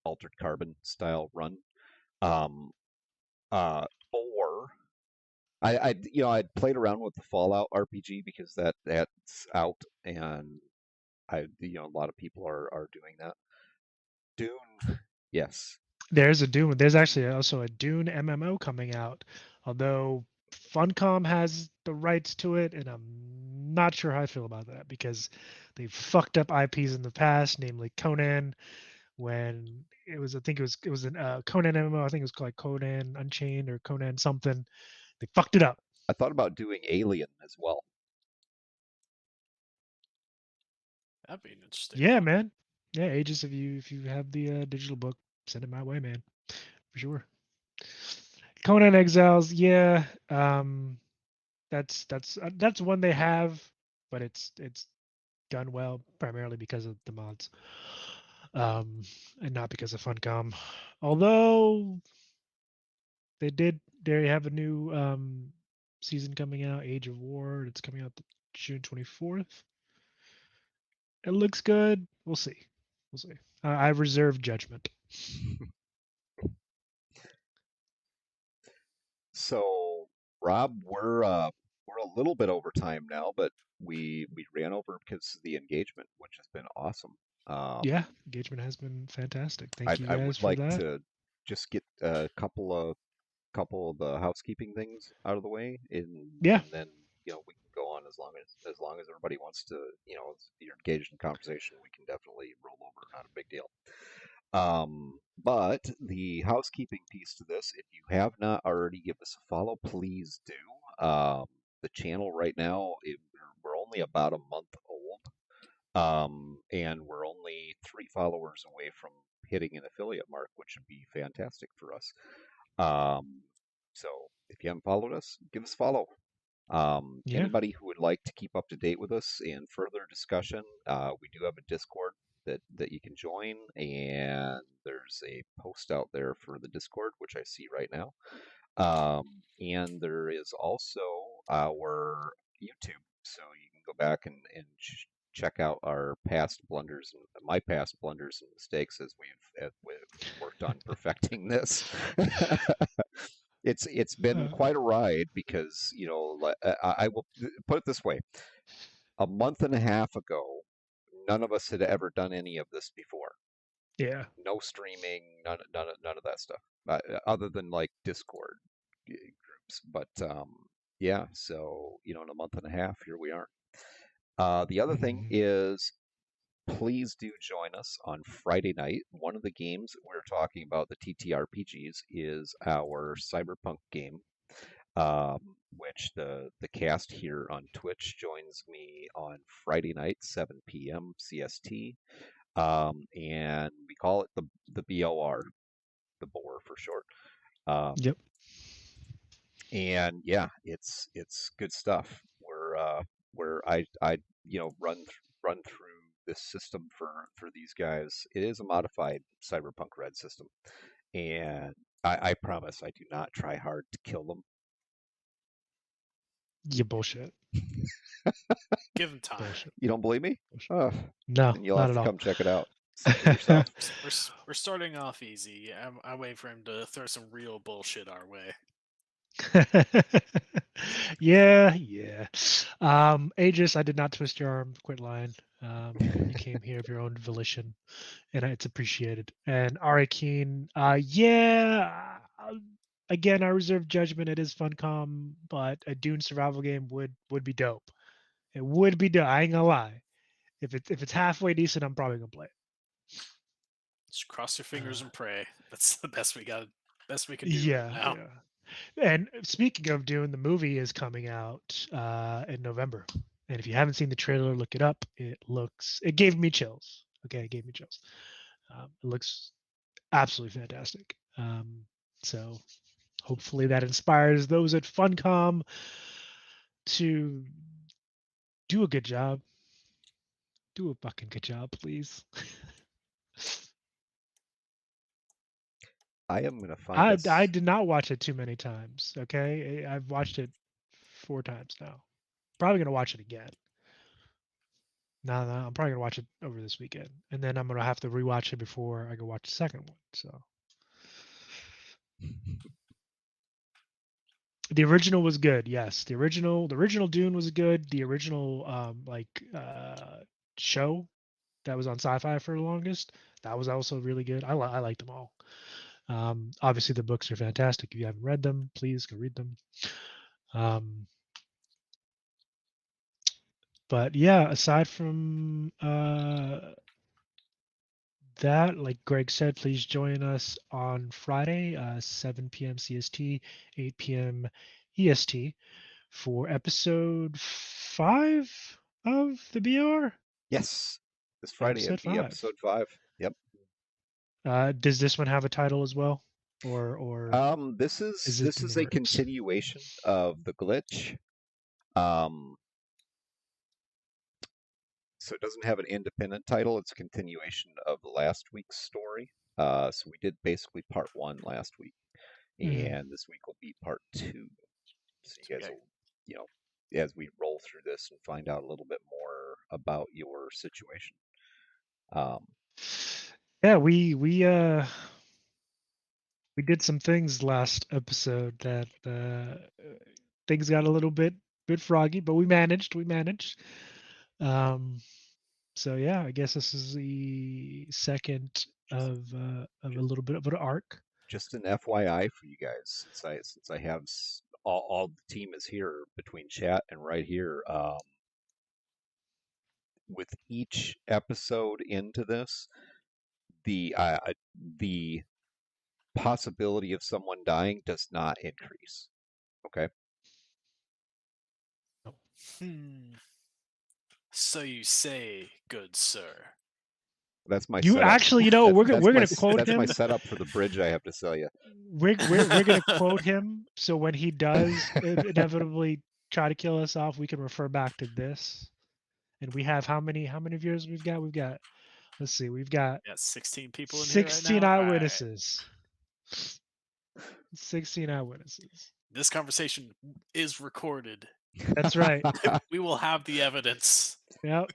altered carbon style run, um, or I'd played around with the Fallout RPG because that's out, and a lot of people are doing that. Dune, yes. There's a Dune. There's actually also a Dune MMO coming out, although Funcom has the rights to it, and I'm not sure how I feel about that because they've fucked up IPs in the past, namely Conan. When it was, I think it was an Conan MMO. I think it was called Conan Unchained or Conan something. They fucked it up. I thought about doing Alien as well. That'd be an interesting. Yeah, one. man. Yeah, Aegis. If you have the digital book, send it my way, man, for sure. Conan Exiles. Yeah. That's one they have, but it's done well primarily because of the mods, and not because of Funcom. Although they have a new season coming out, Age of War. It's coming out June 24th. It looks good. We'll see. We'll see. I reserve judgment. So, Rob, we're a little bit over time now, but we ran over because of the engagement, which has been awesome. Yeah, engagement has been fantastic. Thank you I guys would for like that. to just get a couple of the housekeeping things out of the way, Yeah. and then we can go on as long as everybody wants to. If you're engaged in conversation, we can definitely roll over. Not a big deal. But the housekeeping piece to this, if you have not already, give us a follow, please do. The channel right now, we're only about a month old, and we're only 3 followers away from hitting an affiliate mark, which would be fantastic for us. So if you haven't followed us, give us a follow. Yeah. Anybody who would like to keep up to date with us and further discussion, we do have a Discord that you can join, and there's a post out there for the Discord, which I see right now. And there is also our YouTube, so you can go back and check out our past blunders and my past blunders and mistakes as we've worked on perfecting this. It's been quite a ride because I will put it this way: a month and a half ago, none of us had ever done any of this before. Yeah. No streaming, none of that stuff, other than like Discord groups. But yeah, so in a month and a half, here we are. The other thing Mhm. is please do join us on Friday night. One of the games that we're talking about, the TTRPGs, is our Cyberpunk game, which the cast here on Twitch joins me on Friday night, 7 p.m. CST, and we call it the BOR, the BOR for short. Yep. And yeah, it's good stuff. Where I run through this system for these guys. It is a modified Cyberpunk Red system, and I promise I do not try hard to kill them. You bullshit. Give him time. Bullshit. You don't believe me? Bullshit. No, Then you'll not have at to all. come check it out. See for yourself. We're starting off easy. I'm waiting for him to throw some real bullshit our way. Yeah. Aegis, I did not twist your arm. Quit lying. You came here of your own volition, and it's appreciated. And Ari Keen, yeah. Again, I reserve judgment. It is Funcom, but a Dune survival game would be dope. It would be dope. I ain't gonna lie. If it's halfway decent, I'm probably gonna play it. Just cross your fingers and pray. That's the best we can do Yeah, right now. yeah. And speaking of Dune, the movie is coming out in November. And if you haven't seen the trailer, look it up. It gave me chills. Okay, it gave me chills. It looks absolutely fantastic. So hopefully that inspires those at Funcom to do a good job. Do a fucking good job, please. I am gonna find this. I did not watch it too many times. Okay, I've watched it 4 times now. Probably gonna watch it again. No, I'm probably gonna watch it over this weekend, and then I'm gonna have to rewatch it before I go watch the second one. So the original was good. Yes, the original Dune was good. The original show that was on Sci-Fi for the longest, that was also really good. I like them all. Obviously the books are fantastic. If you haven't read them, please go read them. But yeah, aside from that, like Greg said, please join us on Friday, 7 p.m. CST, 8 p.m. EST, for episode 5 of the BR. Yes, this Friday it'll be episode 5. Yep. Does this one have a title as well, or this is it this in is the a works? continuation of the glitch. So it doesn't have an independent title. It's a continuation of last week's story. So we did basically part 1 last week, and this week will be part 2. So you guys will, as we roll through this and find out a little bit more about your situation. Yeah, we did some things last episode that things got a little bit froggy, but we managed. So yeah, I guess this is the second of a little bit of an arc. Just an FYI for you guys, since I have all the team is here between chat and right here. With each episode into this, the possibility of someone dying does not increase. Okay. So you say, good sir. That's my. You setup. actually, we're gonna quote that's him. my setup for the bridge I have to sell you. We're gonna quote him, so when he does inevitably try to kill us off, we can refer back to this. And we have how many viewers we've got? Let's see, we've got 16 people in 16 here right now. eyewitnesses. 16 eyewitnesses. This conversation is recorded. That's right. We will have the evidence. Yep.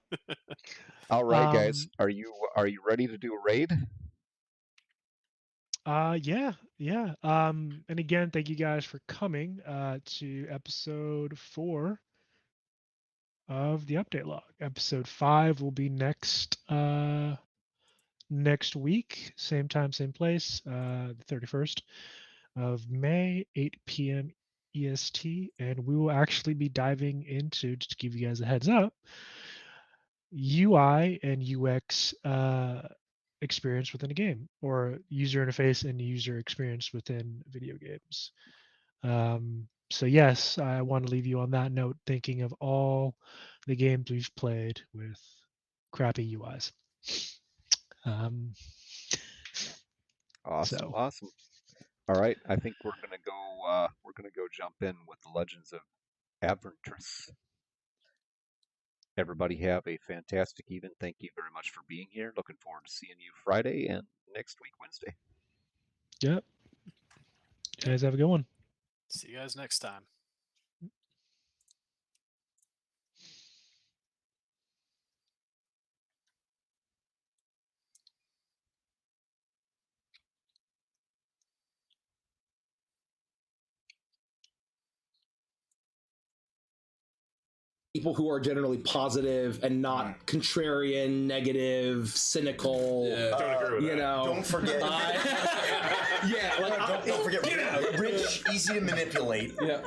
All right, guys, are you ready to do a raid? Yeah. And again, thank you guys for coming to episode 4 of the update log. Episode 5 will be next week, same time, same place, the 31st of May, 8 p.m. EST, and we will actually be diving into, just to give you guys a heads up, UI and UX experience within a game, or user interface and user experience within video games. So yes, I want to leave you on that note, thinking of all the games we've played with crappy UIs. Awesome, So. awesome. All right, I think we're gonna go. We're gonna go jump in with the Legends of Avernus. Everybody have a fantastic evening. Thank you very much for being here. Looking forward to seeing you Friday and next week Wednesday. Yep. You guys have a good one. See you guys next time. People who are generally positive and not contrarian, negative, cynical. Don't agree with You that. know, Don't forget. yeah, like Don't forget. Rich, easy to manipulate. yeah.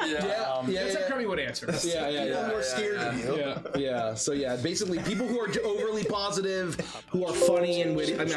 That's a Kirby would answer. People who are scared of you. Yeah. So yeah, basically people who are overly positive, who are funny and witty. I mean,